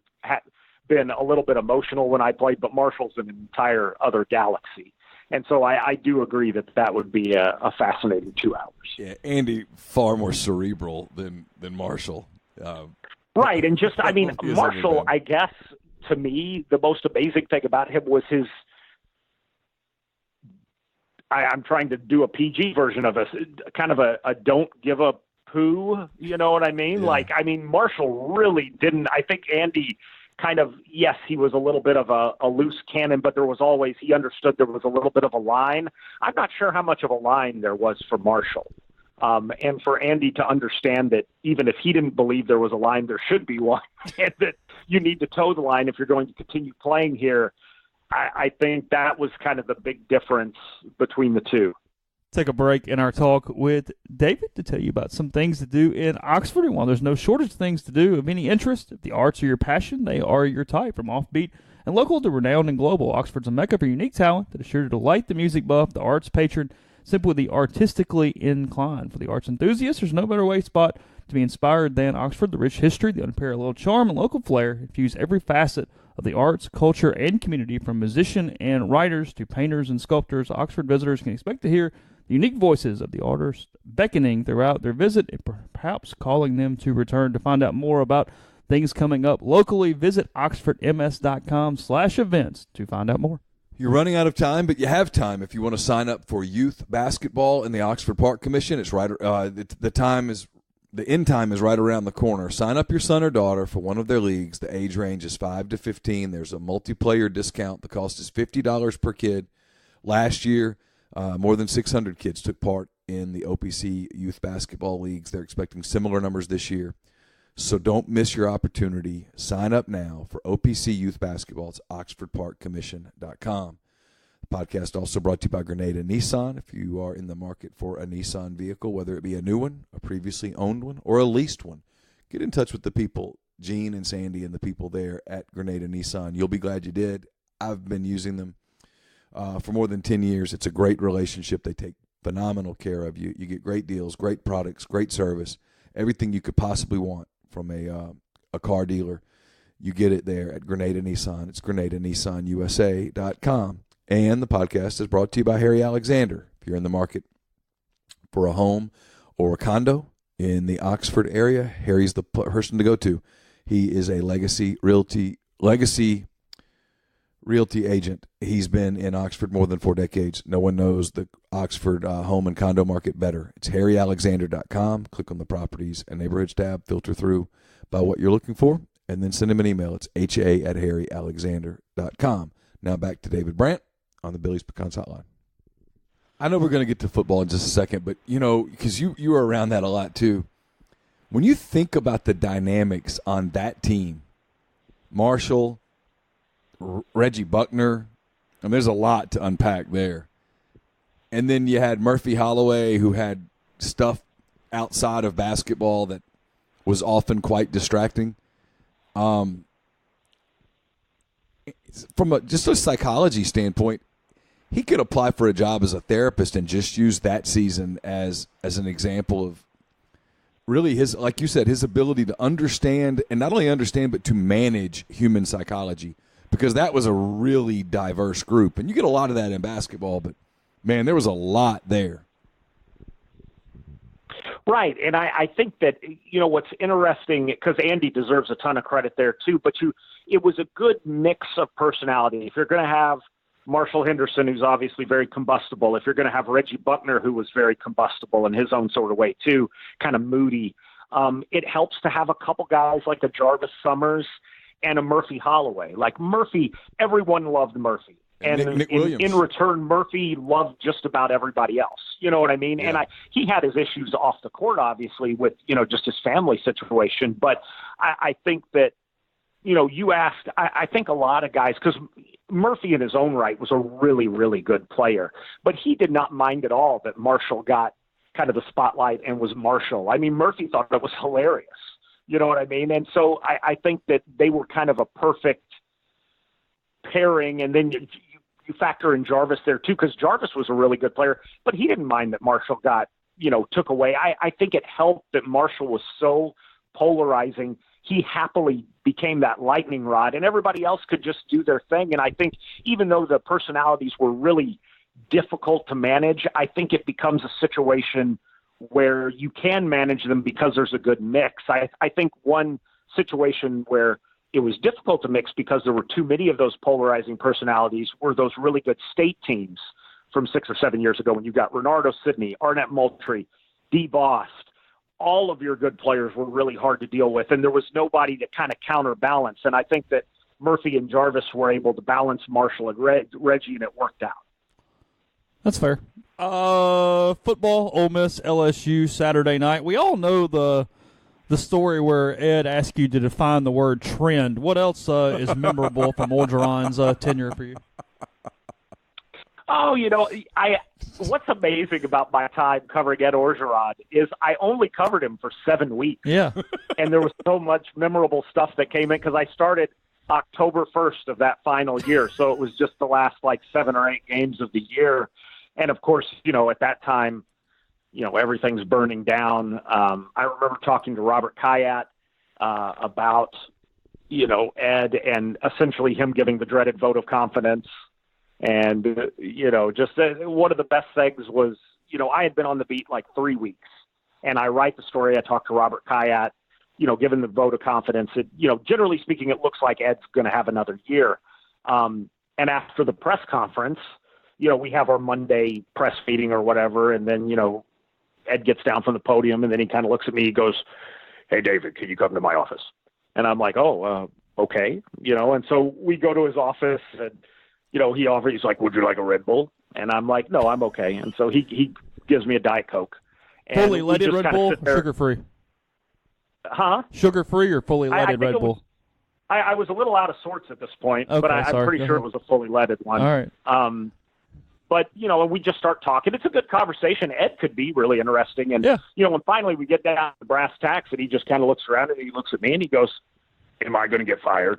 been a little bit emotional when I played, but Marshall's an entire other galaxy. And so I do agree that would be a fascinating 2 hours. Yeah, Andy, far more cerebral than Marshall. Right, and just, Marshall, I guess, to me, the most amazing thing about him was his, I'm trying to do a PG version of this, kind of a don't give a poo, you know what I mean? Yeah. Marshall really didn't, I think Andy kind of, yes, he was a little bit of a loose cannon, but there was always, he understood there was a little bit of a line. I'm not sure how much of a line there was for Marshall. And for Andy to understand that even if he didn't believe there was a line, there should be one, and that you need to toe the line if you're going to continue playing here. I think that was kind of the big difference between the two. Take a break in our talk with David to tell you about some things to do in Oxford. And while there's no shortage of things to do of any interest, if the arts are your passion, they are your type. From offbeat and local to renowned and global, Oxford's a mecca for unique talent that is sure to delight the music buff, the arts patron, simply the artistically inclined. For the arts enthusiast, there's no better spot to be inspired than Oxford. The rich history, the unparalleled charm, and local flair infuse every facet of the arts, culture, and community. From musicians and writers to painters and sculptors, Oxford visitors can expect to hear the unique voices of the artists beckoning throughout their visit and perhaps calling them to return. To find out more about things coming up locally, visit oxfordms.com/events to find out more. You're running out of time, but you have time if you want to sign up for youth basketball in the Oxford Park Commission. It's right. The end time is right around the corner. Sign up your son or daughter for one of their leagues. The age range is 5 to 15. There's a multiplayer discount. The cost is $50 per kid. Last year, more than 600 kids took part in the OPC youth basketball leagues. They're expecting similar numbers this year. So don't miss your opportunity. Sign up now for OPC youth basketball. It's oxfordparkcommission.com. The podcast also brought to you by Grenada Nissan. If you are in the market for a Nissan vehicle, whether it be a new one, a previously owned one, or a leased one, get in touch with the people, Gene and Sandy and the people there at Grenada Nissan. You'll be glad you did. I've been using them for more than 10 years. It's a great relationship. They take phenomenal care of you. You get great deals, great products, great service, everything you could possibly want from a car dealer. You get it there at Grenada Nissan. It's GrenadaNissanUSA.com. And the podcast is brought to you by Harry Alexander. If you're in the market for a home or a condo in the Oxford area, Harry's the person to go to. He is a legacy realty agent. He's been in Oxford more than 4 decades. No one knows the Oxford home and condo market better. It's harryalexander.com. Click on the properties and neighborhoods tab, filter through by what you're looking for, and then send him an email. It's ha@harryalexander.com. Now back to David Brandt on the Billy's Pecans Hotline. I know we're going to get to football in just a second, but, because you were around that a lot too. When you think about the dynamics on that team, Marshall, Reggie Buckner, and there's a lot to unpack there. And then you had Murphy Holloway, who had stuff outside of basketball that was often quite distracting. From just a psychology standpoint, he could apply for a job as a therapist and just use that season as an example of really his, like you said, his ability to understand, and not only understand, but to manage human psychology, because that was a really diverse group. And you get a lot of that in basketball, but, man, there was a lot there. Right, and I think that, what's interesting, because Andy deserves a ton of credit there too, but it was a good mix of personality. If you're going to have Marshall Henderson, who's obviously very combustible, if you're going to have Reggie Buckner, who was very combustible in his own sort of way too, kind of moody, it helps to have a couple guys like a Jarvis Summers and a Murphy Holloway. Like Murphy, everyone loved Murphy. And Nick Williams. In return, Murphy loved just about everybody else. You know what I mean? Yeah. And he had his issues off the court, obviously, with, just his family situation. But I think that, you asked, I think a lot of guys, because Murphy in his own right was a really, really good player, but he did not mind at all that Marshall got kind of the spotlight and was Marshall. I mean, Murphy thought that was hilarious. You know what I mean? And so I think that they were kind of a perfect pairing. And then you factor in Jarvis there too, because Jarvis was a really good player, but he didn't mind that Marshall got, took away. I think it helped that Marshall was so polarizing. He happily became that lightning rod, and everybody else could just do their thing. And I think even though the personalities were really difficult to manage, I think it becomes a situation where you can manage them because there's a good mix. I think one situation where it was difficult to mix because there were too many of those polarizing personalities were those really good state teams from 6 or 7 years ago when you got Renardo Sidney, Arnett Moultrie, D. Bost. All of your good players were really hard to deal with, and there was nobody to kind of counterbalance. And I think that Murphy and Jarvis were able to balance Marshall and Reggie, and it worked out. That's fair. Football, Ole Miss, LSU, Saturday night. We all know the story where Ed asked you to define the word trend. What else is memorable from Orgeron's tenure for you? Oh, what's amazing about my time covering Ed Orgeron is I only covered him for 7 weeks. Yeah. And there was so much memorable stuff that came in because I started October 1st of that final year. So it was just the last 7 or 8 games of the year. And of course, at that time, everything's burning down. I remember talking to Robert Kayat about, Ed and essentially him giving the dreaded vote of confidence. And, just one of the best things was, I had been on the beat 3 weeks, and I write the story. I talked to Robert Kayat, given the vote of confidence. It, generally speaking, it looks like Ed's going to have another year. And after the press conference, we have our Monday press meeting or whatever, and then, Ed gets down from the podium, and then he kind of looks at me. He goes, "Hey, David, can you come to my office?" And I'm like, "Oh, okay." And so we go to his office, and, he's like, "Would you like a Red Bull?" And I'm like, "No, I'm okay." And so he gives me a Diet Coke. And fully leaded Red Bull, sugar-free? Huh? Sugar-free or fully leaded Red Bull? I was a little out of sorts at this point, okay, but I'm pretty sure it was a fully leaded one. All right. But, and we just start talking. It's a good conversation. Ed could be really interesting. And, yeah. When finally we get down to brass tacks, and he just kind of looks around and he looks at me and he goes, "Am I going to get fired?"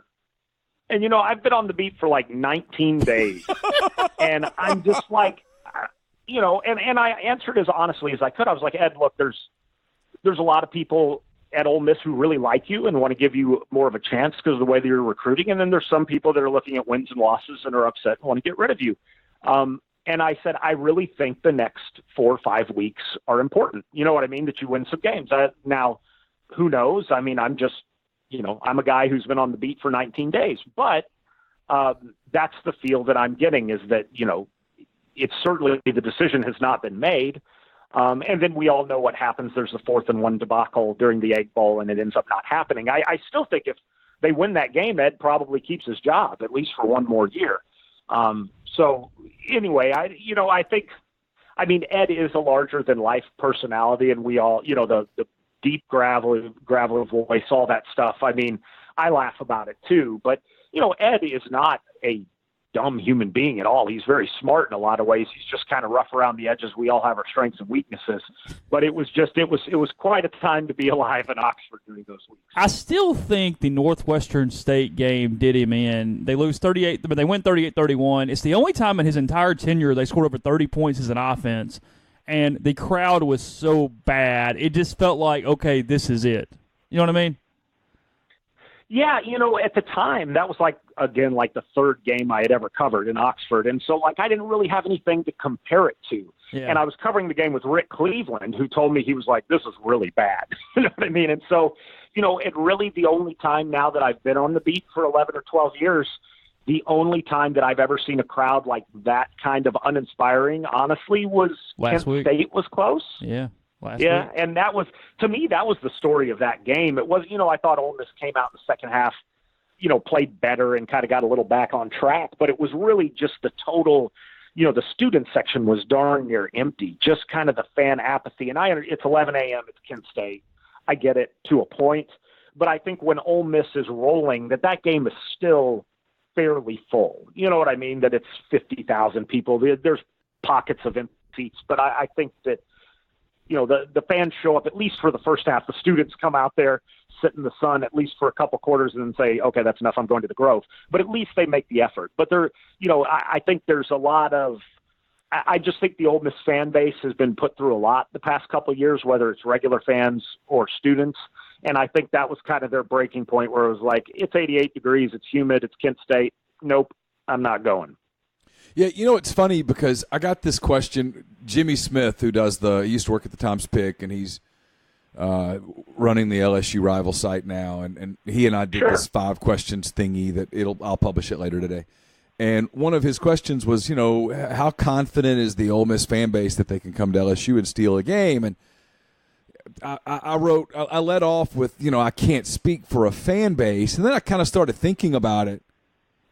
And, I've been on the beat for 19 days. And I'm just and I answered as honestly as I could. I was like, "Ed, look, there's a lot of people at Ole Miss who really like you and want to give you more of a chance because of the way that you're recruiting. And then there's some people that are looking at wins and losses and are upset and want to get rid of you." And I said, "I really think the next 4 or 5 weeks are important. You know what I mean? That you win some games." Now, who knows? I mean, I'm just, I'm a guy who's been on the beat for 19 days. But that's the feel that I'm getting is that, it's certainly the decision has not been made. And then we all know what happens. There's the 4th and 1 debacle during the Egg Bowl, and it ends up not happening. I still think if they win that game, Ed probably keeps his job, at least for one more year. So anyway, I think, Ed is a larger than life personality, and we all, the deep gravel of voice, all that stuff. I laugh about it too, but Ed is not a dumb human being at all. He's very smart in a lot of ways. He's just kind of rough around the edges. We all have our strengths and weaknesses, but it was quite a time to be alive in Oxford during those weeks. I still think the Northwestern State game did him in. They lose 38, but they win 38-31. It's the only time in his entire tenure they scored over 30 points as an offense, and the crowd was so bad. It just felt like, okay, this is it. You know what I mean? Yeah, at the time, that was the third game I had ever covered in Oxford. And so, I didn't really have anything to compare it to. Yeah. And I was covering the game with Rick Cleveland, who told me, he was like, "This is really bad." You know what I mean? And so, it really, the only time now that I've been on the beat for 11 or 12 years, the only time that I've ever seen a crowd like that kind of uninspiring, honestly, was Kent State was close. Yeah. Yeah, and that was, to me, that was the story of that game. It was, I thought Ole Miss came out in the second half, played better and kind of got a little back on track, but it was really just the total, the student section was darn near empty, just kind of the fan apathy. And it's 11 a.m., it's Kent State. I get it to a point, but I think when Ole Miss is rolling, that game is still fairly full. You know what I mean? That it's 50,000 people. There's pockets of empty seats, but I think that, the fans show up at least for the first half. The students come out there, sit in the sun at least for a couple quarters and then say, "Okay, that's enough. I'm going to the Grove." But at least they make the effort. But I think there's a lot of, I just think the Ole Miss fan base has been put through a lot the past couple of years, whether it's regular fans or students. And I think that was kind of their breaking point where it was like, it's 88 degrees, it's humid, it's Kent State. Nope, I'm not going. Yeah, it's funny because I got this question. Jimmy Smith, who he used to work at the Times-Pic, and he's running the LSU rival site now, and he and I did this 5 questions thingy that I'll publish it later today. And one of his questions was, how confident is the Ole Miss fan base that they can come to LSU and steal a game? And I led off with, I can't speak for a fan base, and then I kind of started thinking about it.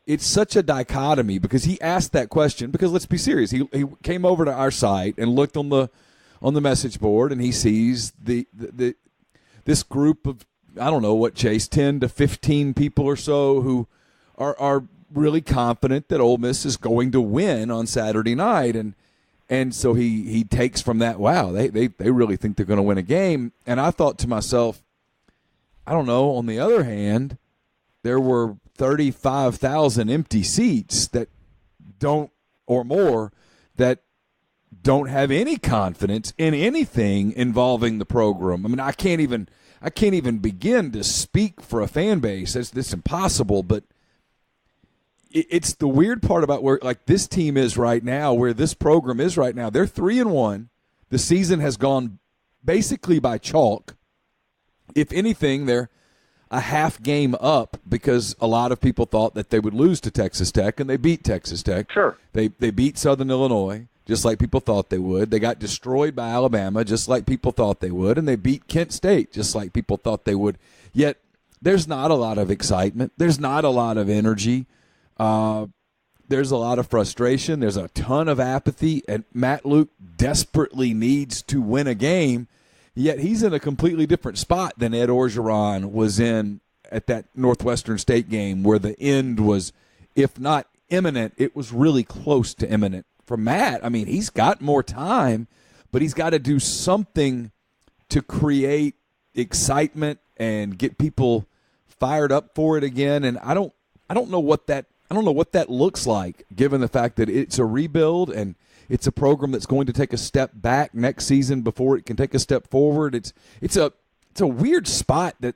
It's such a dichotomy because he asked that question because, let's be serious, he came over to our site and looked on the message board, and he sees this group of, I don't know what, Chase, 10 to 15 people or so who are really confident that Ole Miss is going to win on Saturday night, and And so he takes from that, wow, they really think they're going to win a game. And I thought to myself, I don't know, on the other hand, there were 35,000 empty seats that don't have any confidence in anything involving the program. I mean, I can't even begin to speak for a fan base. It's impossible, but it's the weird part about where like this team is right now, where this program is right now. They're 3-1. The season has gone basically by chalk. If anything, they're a half game up because a lot of people thought that they would lose to Texas Tech, and they beat Texas Tech. Sure. They beat Southern Illinois, just like people thought they would. They got destroyed by Alabama, just like people thought they would, and they beat Kent State, just like people thought they would. Yet there's not a lot of excitement. There's not a lot of energy. There's a lot of frustration. There's a ton of apathy, and Matt Luke desperately needs to win a game, yet he's in a completely different spot than Ed Orgeron was in at that Northwestern State game where the end was, if not imminent, it was really close to imminent. For Matt, I mean, he's got more time, but he's got to do something to create excitement and get people fired up for it again. And I don't know what that looks like, given the fact that it's a rebuild and it's a program that's going to take a step back next season before it can take a step forward. It's a weird spot that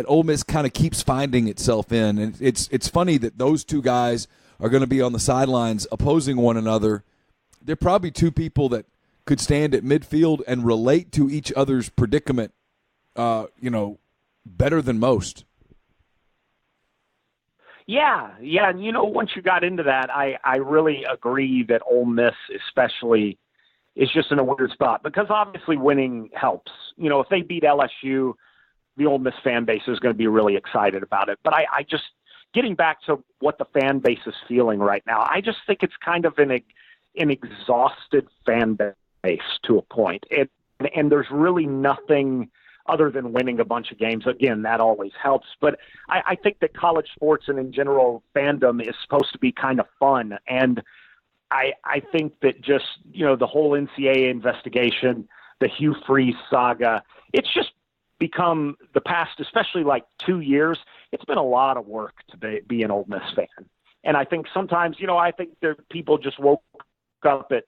Ole Miss kind of keeps finding itself in, and it's funny that those two guys are going to be on the sidelines opposing one another. They're probably two people that could stand at midfield and relate to each other's predicament, better than most. Yeah, and once you got into that, I really agree that Ole Miss especially is just in a weird spot because obviously winning helps. If they beat LSU, the Ole Miss fan base is going to be really excited about it. But I just, getting back to what the fan base is feeling right now, I just think it's kind of an exhausted fan base to a point. And there's really nothing other than winning a bunch of games. Again, that always helps. But I think that college sports and in general fandom is supposed to be kind of fun. And I think that just, the whole NCAA investigation, the Hugh Freeze saga, it's just become the past, especially like 2 years, it's been a lot of work to be an Ole Miss fan. And I think sometimes, I think people just woke up at,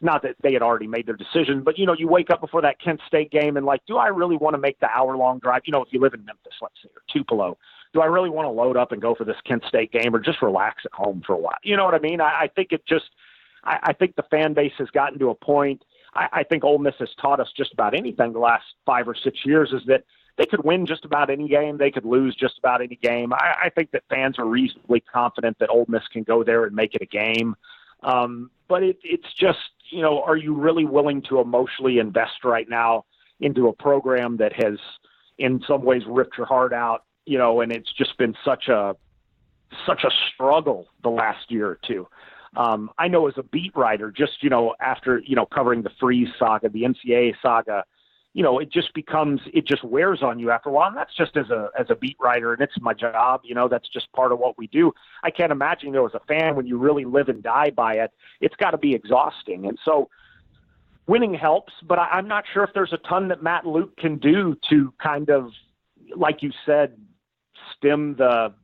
not that they had already made their decision, but, you wake up before that Kent State game and like, do I really want to make the hour-long drive? If you live in Memphis, let's say, or Tupelo, do I really want to load up and go for this Kent State game or just relax at home for a while? You know what I mean? I think I think the fan base has gotten to a point. I think Ole Miss has taught us just about anything the last 5 or 6 years is that they could win just about any game. They could lose just about any game. I think that fans are reasonably confident that Ole Miss can go there and make it a game. But it's just, are you really willing to emotionally invest right now into a program that has in some ways ripped your heart out, and it's just been such a struggle the last year or two. I know as a beat writer, just, after, covering the Freeze saga, the NCAA saga, it just wears on you after a while. And that's just as a beat writer, and it's my job, that's just part of what we do. I can't imagine, as a fan, when you really live and die by it, it's got to be exhausting. And so winning helps, but I'm not sure if there's a ton that Matt Luke can do to kind of, like you said, stem the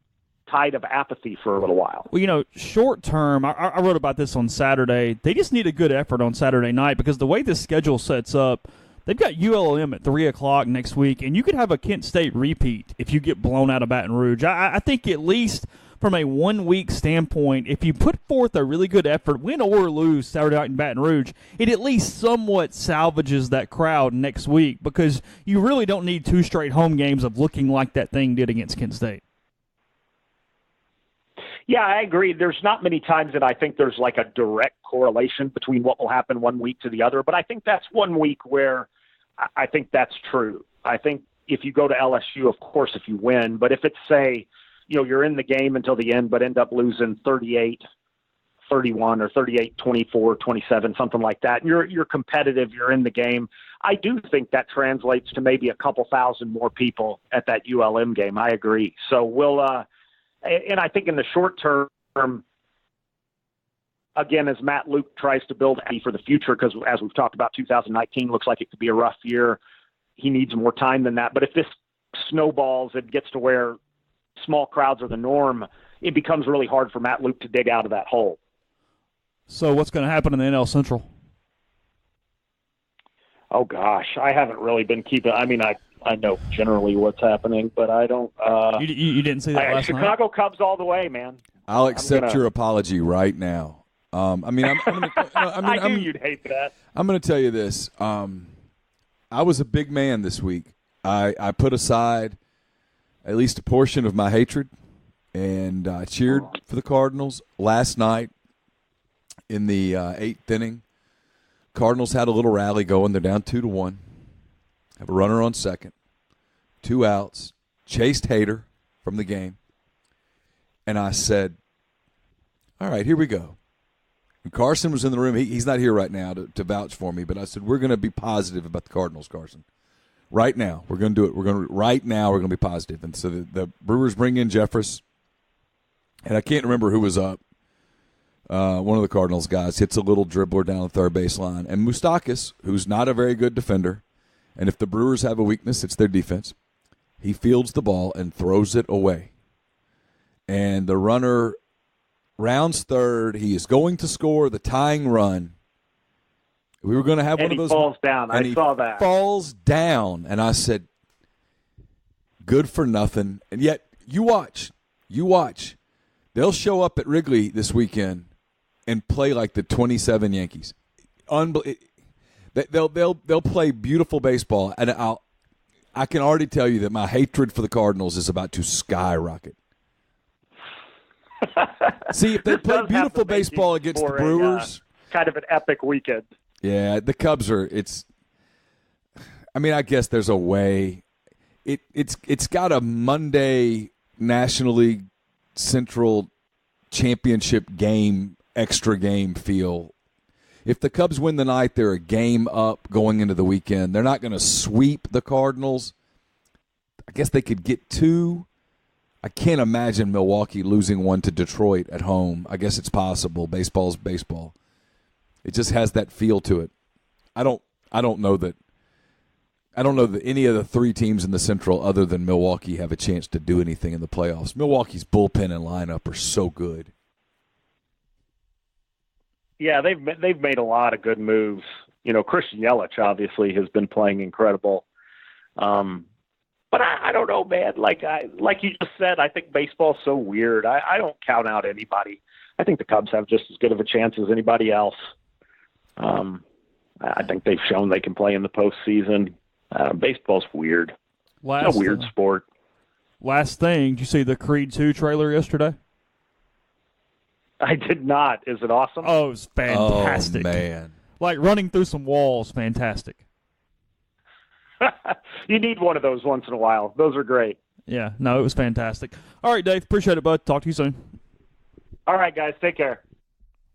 tide of apathy for a little while. Well, short term, I wrote about this on Saturday. They just need a good effort on Saturday night because the way this schedule sets up, they've got ULM at 3 o'clock next week, and you could have a Kent State repeat if you get blown out of Baton Rouge. I think at least from a 1 week standpoint, if you put forth a really good effort, win or lose Saturday night in Baton Rouge, it at least somewhat salvages that crowd next week because you really don't need 2 straight home games of looking like that thing did against Kent State. Yeah, I agree. There's not many times that I think there's like a direct correlation between what will happen 1 week to the other, but I think that's 1 week where I think that's true. I think if you go to LSU, of course, if you win, but if it's, say, you're in the game until the end but end up losing 38-31 or 38-24, 27, something like that, and you're competitive, you're in the game, I do think that translates to maybe a couple thousand more people at that ULM game. I agree. So we'll and I think in the short term, again, as Matt Luke tries to build for the future, because as we've talked about, 2019 looks like it could be a rough year. He needs more time than that. But if this snowballs, it gets to where small crowds are the norm, it becomes really hard for Matt Luke to dig out of that hole. So what's going to happen in the NL Central? Oh, gosh, I haven't really been keeping – I mean, I know generally what's happening, but I don't you didn't see that last night? Chicago Cubs all the way, man. I'll accept your apology right now. I'm I knew you'd hate that. I'm going to tell you this. I was a big man this week. I put aside at least a portion of my hatred, and I cheered for the Cardinals last night in the eighth inning. Cardinals had a little rally going. They're down 2-1. Have a runner on second. 2 outs. Chased Hader from the game. And I said, all right, here we go. And Carson was in the room. He's not here right now to vouch for me, but I said, we're going to be positive about the Cardinals, Carson. Right now. We're going to do it. Right now we're going to be positive. And so the Brewers bring in Jeffress. And I can't remember who was up. One of the Cardinals guys hits a little dribbler down the third baseline. And Moustakas, who's not a very good defender, and if the Brewers have a weakness, it's their defense, he fields the ball and throws it away. And the runner rounds third. He is going to score the tying run. We were going to have one of those. And he falls down. I saw that. Falls down. And I said, good for nothing. And yet, you watch. They'll show up at Wrigley this weekend and play like the 27 Yankees. They'll play beautiful baseball, and I can already tell you that my hatred for the Cardinals is about to skyrocket. See, if they play beautiful baseball against the Brewers, kind of an epic weekend. Yeah, the Cubs are. I guess there's a way. It's got a Monday National League Central Championship game, extra game feel. If the Cubs win the night, they're a game up going into the weekend. They're not going to sweep the Cardinals. I guess they could get 2. I can't imagine Milwaukee losing 1 to Detroit at home. I guess it's possible. Baseball's baseball. It just has that feel to it. I don't know that any of the 3 teams in the Central other than Milwaukee have a chance to do anything in the playoffs. Milwaukee's bullpen and lineup are so good. Yeah, they've made a lot of good moves. Christian Yelich obviously has been playing incredible. But I don't know, man. Like you just said, I think baseball's so weird. I don't count out anybody. I think the Cubs have just as good of a chance as anybody else. I think they've shown they can play in the postseason. Baseball's weird. It's a weird sport. Last thing, did you see the Creed 2 trailer yesterday? I did not. Is it awesome? Oh, it was fantastic. Oh, man. Like running through some walls, fantastic. You need one of those once in a while. Those are great. Yeah, no, it was fantastic. All right, Dave, appreciate it, bud. Talk to you soon. All right, guys, take care.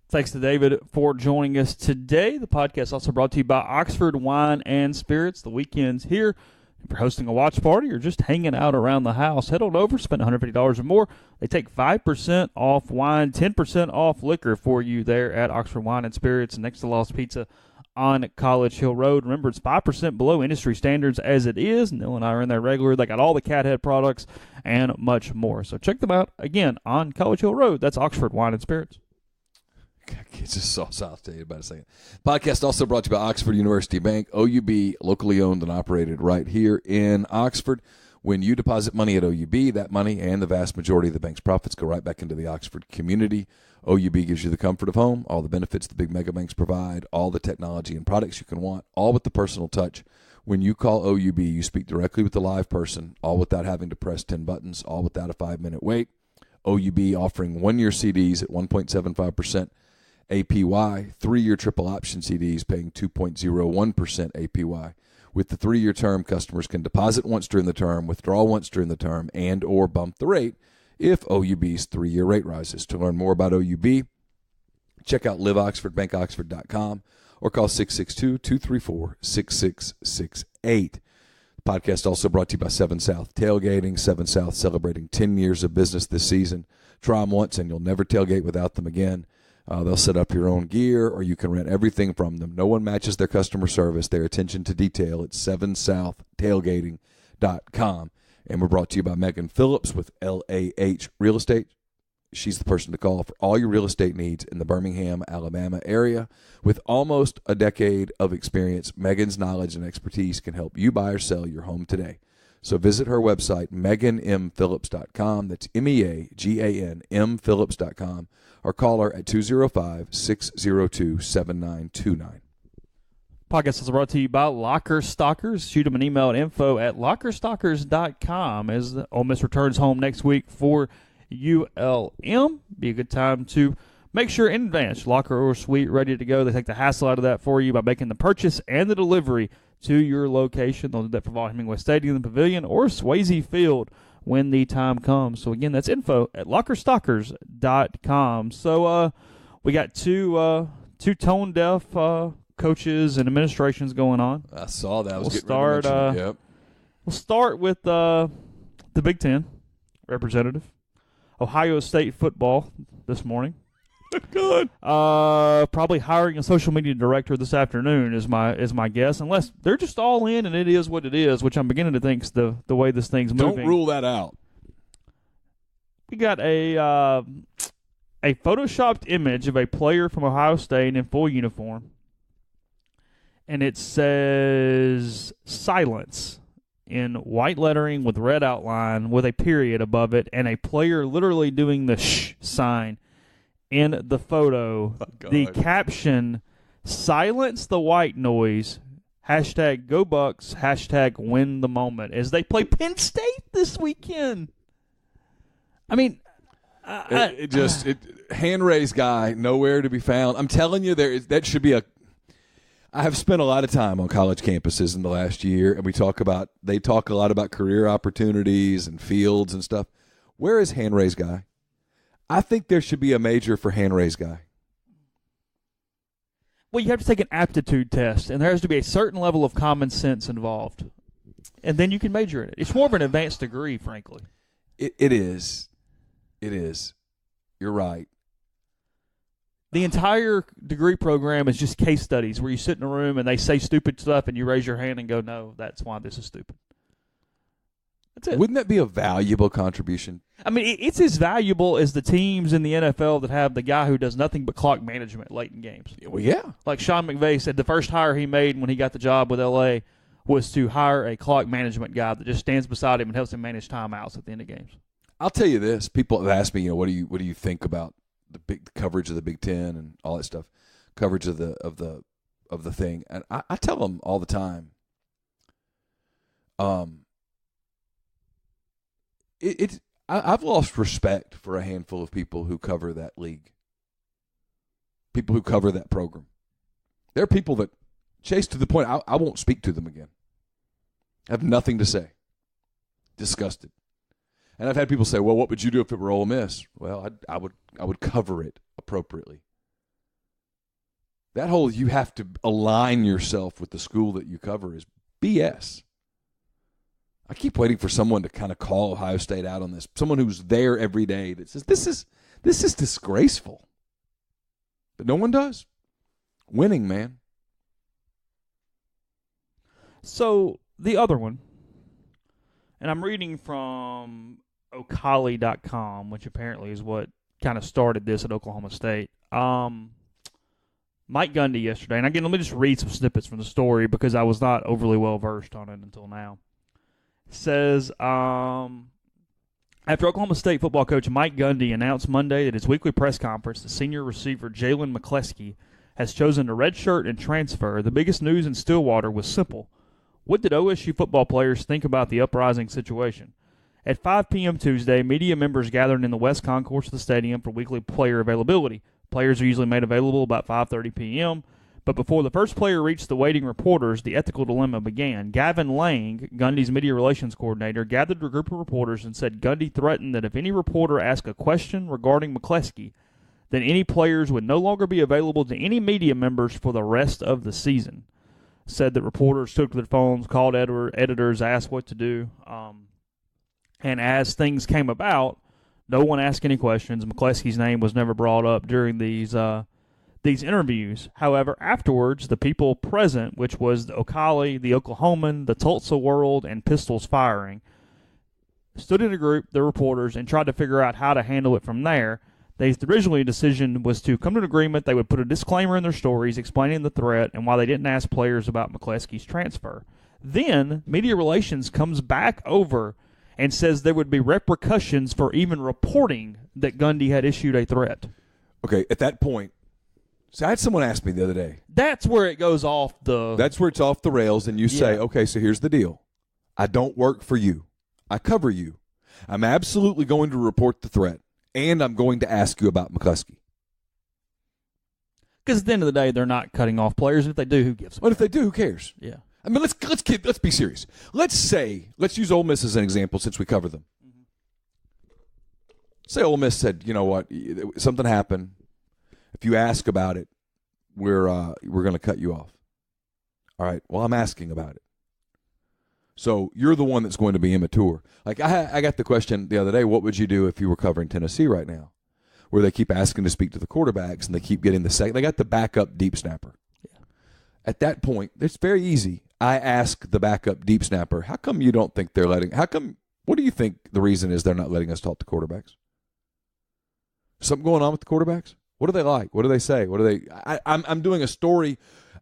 Thanks to David for joining us today. The podcast is also brought to you by Oxford Wine and Spirits. The weekend's here. If you're hosting a watch party or just hanging out around the house, head on over, spend $150 or more. They take 5% off wine, 10% off liquor for you there at Oxford Wine and Spirits next to Lost Pizza on College Hill Road. Remember, it's 5% below industry standards as it is. Neil and I are in there regularly. They got all the cat head products and much more. So check them out, again, on College Hill Road. That's Oxford Wine and Spirits. It's just sauce. I'll tell you about a second. Podcast also brought to you by Oxford University Bank, OUB, locally owned and operated right here in Oxford. When you deposit money at OUB, that money and the vast majority of the bank's profits go right back into the Oxford community. OUB gives you the comfort of home, all the benefits the big mega banks provide, all the technology and products you can want, all with the personal touch. When you call OUB, you speak directly with the live person, all without having to press 10 buttons, all without a 5-minute wait. OUB offering 1-year CDs at 1.75% APY, 3-year triple option CDs paying 2.01% APY. With the 3-year term, customers can deposit once during the term, withdraw once during the term, and or bump the rate if OUB's 3-year rate rises. To learn more about OUB, check out liveoxfordbankoxford.com or call 662-234-6668. The podcast also brought to you by 7 South Tailgating. 7 South celebrating 10 years of business this season. Try them once and you'll never tailgate without them again. They'll set up your own gear, or you can rent everything from them. No one matches their customer service, their attention to detail. It's 7southtailgating.com. And we're brought to you by Megan Phillips with LAH Real Estate. She's the person to call for all your real estate needs in the Birmingham, Alabama area. With almost a decade of experience, Megan's knowledge and expertise can help you buy or sell your home today. So visit her website, meganmphillips.com. That's MEAGANMphillips.com. Or call her at 205-602-7929. Podcast is brought to you by Locker Stalkers. Shoot them an email at info@lockerstalkers.com as the Ole Miss returns home next week for ULM. Be a good time to make sure in advance, locker or suite ready to go. They take the hassle out of that for you by making the purchase and the delivery to your location. They'll do that for Vaughn Hemingway Stadium, the Pavilion, or Swayze Field when the time comes. So, again, that's info@lockerstalkers.com. So, we got two tone-deaf coaches and administrations going on. I saw that. We'll start with the Big Ten representative. Ohio State football this morning. Good. Probably hiring a social media director this afternoon is my guess, unless they're just all in and it is what it is, which I'm beginning to think is the way this thing's moving. Don't rule that out. We got a photoshopped image of a player from Ohio State in full uniform, and it says silence in white lettering with red outline with a period above it, and a player literally doing the shh sign in the photo. Oh, the caption, silence the white noise, #Go Bucks, #win the moment, as they play Penn State this weekend. I mean, hand raised guy, nowhere to be found. I'm telling you, that should be I have spent a lot of time on college campuses in the last year, and they talk a lot about career opportunities and fields and stuff. Where is hand raised guy? I think there should be a major for hand raised guy. Well, you have to take an aptitude test, and there has to be a certain level of common sense involved, and then you can major in it. It's more of an advanced degree, frankly. It is. It is. You're right. The entire degree program is just case studies where you sit in a room and they say stupid stuff and you raise your hand and go, no, that's why this is stupid. That's it. Wouldn't that be a valuable contribution? I mean, it's as valuable as the teams in the NFL that have the guy who does nothing but clock management late in games. Well, yeah. Like Sean McVay said, the first hire he made when he got the job with L.A. was to hire a clock management guy that just stands beside him and helps him manage timeouts at the end of games. I'll tell you this. People have asked me, what do you think about the big coverage of the Big Ten and all that stuff, coverage of the thing, and I tell them all the time. I've lost respect for a handful of people who cover that league, people who cover that program. There are people that chase to the point I won't speak to them again. I have nothing to say. Disgusted. And I've had people say, well, what would you do if it were Ole Miss? Well, I would cover it appropriately. That whole you have to align yourself with the school that you cover is BS. I keep waiting for someone to kind of call Ohio State out on this. Someone who's there every day that says, this is disgraceful. But no one does. Winning, man. So the other one, and I'm reading from Ocali.com, which apparently is what kind of started this at Oklahoma State. Mike Gundy yesterday, and again, let me just read some snippets from the story because I was not overly well versed on it until now. Says, after Oklahoma State football coach Mike Gundy announced Monday at his weekly press conference the senior receiver Jalen McCleskey has chosen to redshirt and transfer, the biggest news in Stillwater was simple. What did OSU football players think about the uprising situation? At 5 p.m. Tuesday, media members gathered in the West Concourse of the stadium for weekly player availability. Players are usually made available about 5:30 p.m., but before the first player reached the waiting reporters, the ethical dilemma began. Gavin Lang, Gundy's media relations coordinator, gathered a group of reporters and said Gundy threatened that if any reporter asked a question regarding McCleskey, then any players would no longer be available to any media members for the rest of the season. Said that reporters took their phones, called editors, asked what to do. And as things came about, No one asked any questions. McCleskey's name was never brought up during these interviews. However, afterwards, the people present, which was the Ocala, the Oklahoman, the Tulsa World, and Pistols Firing, stood in a group, the reporters, and tried to figure out how to handle it from there. The originally decision was to come to an agreement. They would put a disclaimer in their stories explaining the threat and why they didn't ask players about McCleskey's transfer. Then media relations comes back over and says there would be repercussions for even reporting that Gundy had issued a threat. Okay, at that point, so I had someone ask me the other day. That's where it goes off the... That's where it's off the rails, and you say, okay, so here's the deal. I don't work for you. I cover you. I'm absolutely going to report the threat, and I'm going to ask you about McCleskey. Because at the end of the day, they're not cutting off players, and if they do, who gives a But if they do, who cares? Yeah. I mean, let's be serious. Let's use Ole Miss as an example since we cover them. Mm-hmm. Say Ole Miss said, you know what, something happened. If you ask about it, we're going to cut you off. All right. Well, I'm asking about it. So you're the one that's going to be immature. Like I got the question the other day, what would you do if you were covering Tennessee right now, where they keep asking to speak to the quarterbacks and they keep getting the second. They got the backup deep snapper. Yeah. At that point, it's very easy. I ask the backup deep snapper, how come you don't think they're letting? What do you think the reason is they're not letting us talk to quarterbacks? Something going on with the quarterbacks? What do they like? What do they say? I'm doing a story.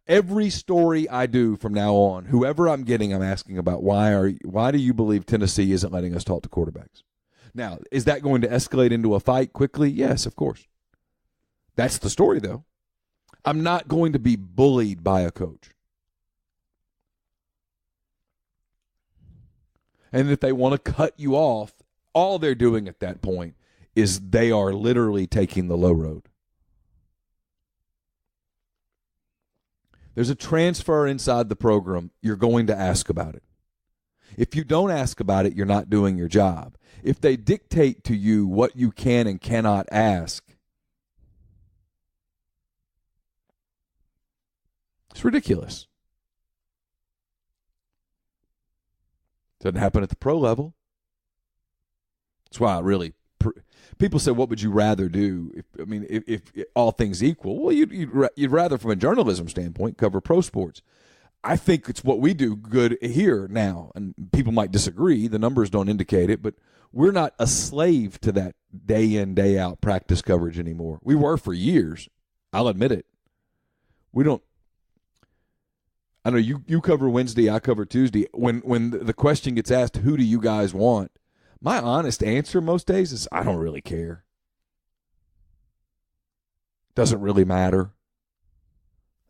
Every story I do from now on, whoever I'm getting, I'm asking about why do you believe Tennessee isn't letting us talk to quarterbacks? Now, is that going to escalate into a fight quickly? Yes, of course. That's the story, though. I'm not going to be bullied by a coach. And if they want to cut you off, all they're doing at that point is they are literally taking the low road. There's a transfer inside the program. You're going to ask about it. If you don't ask about it, you're not doing your job. If they dictate to you what you can and cannot ask, it's ridiculous. Doesn't happen at the pro level. That's why people say, what would you rather do? If all things equal, well, you'd rather, from a journalism standpoint, cover pro sports. I think it's what we do good here now, and people might disagree. The numbers don't indicate it, but we're not a slave to that day in, day out practice coverage anymore. We were for years. I'll admit it. We don't. I know you cover Wednesday, I cover Tuesday. When the question gets asked, who do you guys want? My honest answer most days is, I don't really care. Doesn't really matter.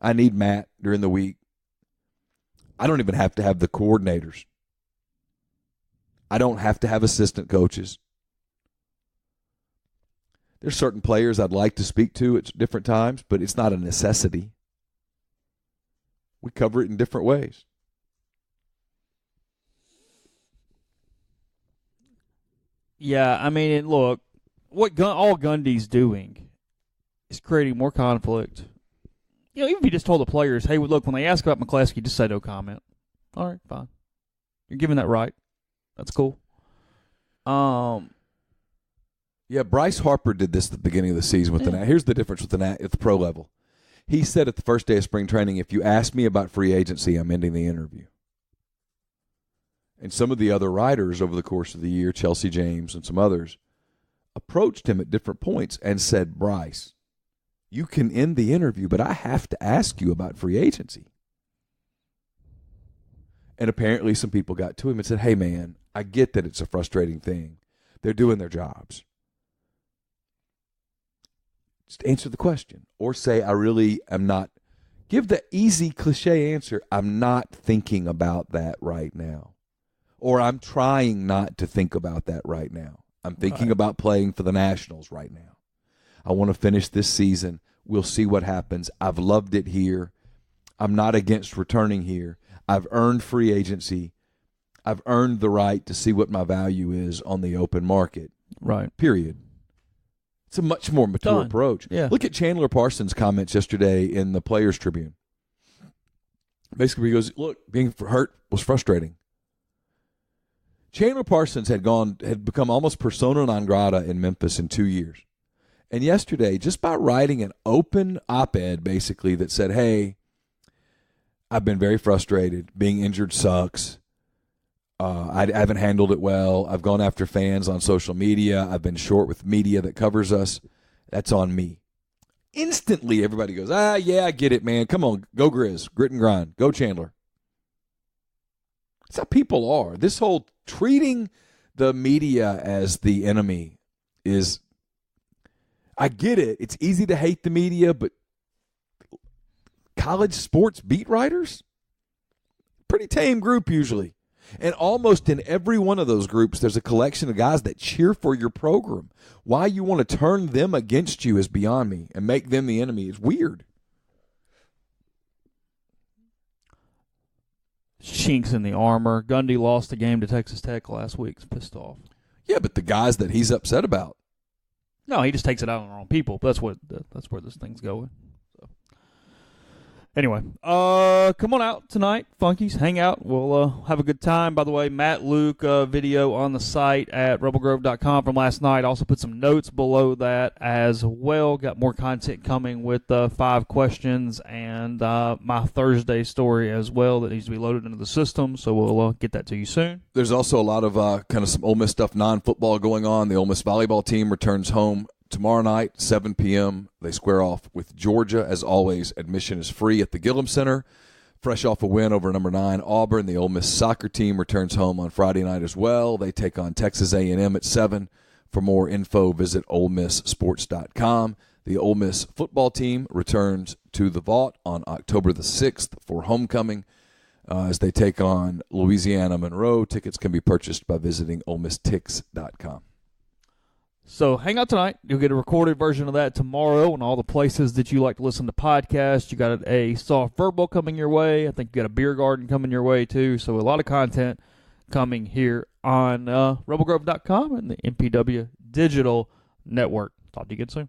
I need Matt during the week. I don't even have to have the coordinators. I don't have to have assistant coaches. There's certain players I'd like to speak to at different times, but it's not a necessity. We cover it in different ways. Yeah, I mean, look, what all Gundy's doing is creating more conflict. You know, even if you just told the players, hey, look, when they ask about McCleskey, just say no comment. All right, fine. You're giving that right. That's cool. Yeah, Bryce Harper did this at the beginning of the season with here's the difference with at the pro level. He said at the first day of spring training, if you ask me about free agency, I'm ending the interview. And some of the other writers over the course of the year, Chelsea James and some others, approached him at different points and said, Bryce, you can end the interview, but I have to ask you about free agency. And apparently some people got to him and said, hey, man, I get that it's a frustrating thing. They're doing their jobs. Just answer the question or say, I really am not. Give the easy cliche answer. I'm not thinking about that right now. Or I'm trying not to think about that right now. I'm thinking about playing for the Nationals right now. I want to finish this season. We'll see what happens. I've loved it here. I'm not against returning here. I've earned free agency. I've earned the right to see what my value is on the open market. Right. Period. It's a much more mature approach. Yeah. Look at Chandler Parsons' comments yesterday in the Players Tribune. Basically, he goes, look, being hurt was frustrating. Chandler Parsons had become almost persona non grata in Memphis in 2 years. And yesterday, just by writing an open op-ed basically that said, hey, I've been very frustrated. Being injured sucks. I haven't handled it well. I've gone after fans on social media. I've been short with media that covers us. That's on me. Instantly, everybody goes, yeah, I get it, man. Come on, go Grizz, grit and grind. Go Chandler. That's how people are. This whole treating the media as the enemy is, I get it. It's easy to hate the media, but college sports beat writers, pretty tame group usually. And almost in every one of those groups, there's a collection of guys that cheer for your program. Why you want to turn them against you is beyond me, and make them the enemy is weird. Chinks in the armor. Gundy lost the game to Texas Tech last week. He's pissed off. Yeah, but the guys that he's upset about. No, he just takes it out on the wrong people. That's where this thing's going. So. Anyway, come on out tonight, Funkies. Hang out. We'll have a good time. By the way, Matt Luke video on the site at rebelgrove.com from last night. Also put some notes below that as well. Got more content coming with 5 questions and my Thursday story as well that needs to be loaded into the system. So we'll get that to you soon. There's also a lot of kind of some Ole Miss stuff, non-football going on. The Ole Miss volleyball team returns home tomorrow night, 7 p.m., they square off with Georgia. As always, admission is free at the Gillum Center. Fresh off a win over number 9 Auburn, the Ole Miss soccer team returns home on Friday night as well. They take on Texas A&M at 7. For more info, visit OleMissSports.com. The Ole Miss football team returns to the Vaught on October the 6th for homecoming as they take on Louisiana Monroe. Tickets can be purchased by visiting OleMissTix.com. So hang out tonight. You'll get a recorded version of that tomorrow on all the places that you like to listen to podcasts. You got a soft verbal coming your way. I think you got a beer garden coming your way too. So a lot of content coming here on rebelgrove.com and the MPW Digital Network. Talk to you again soon.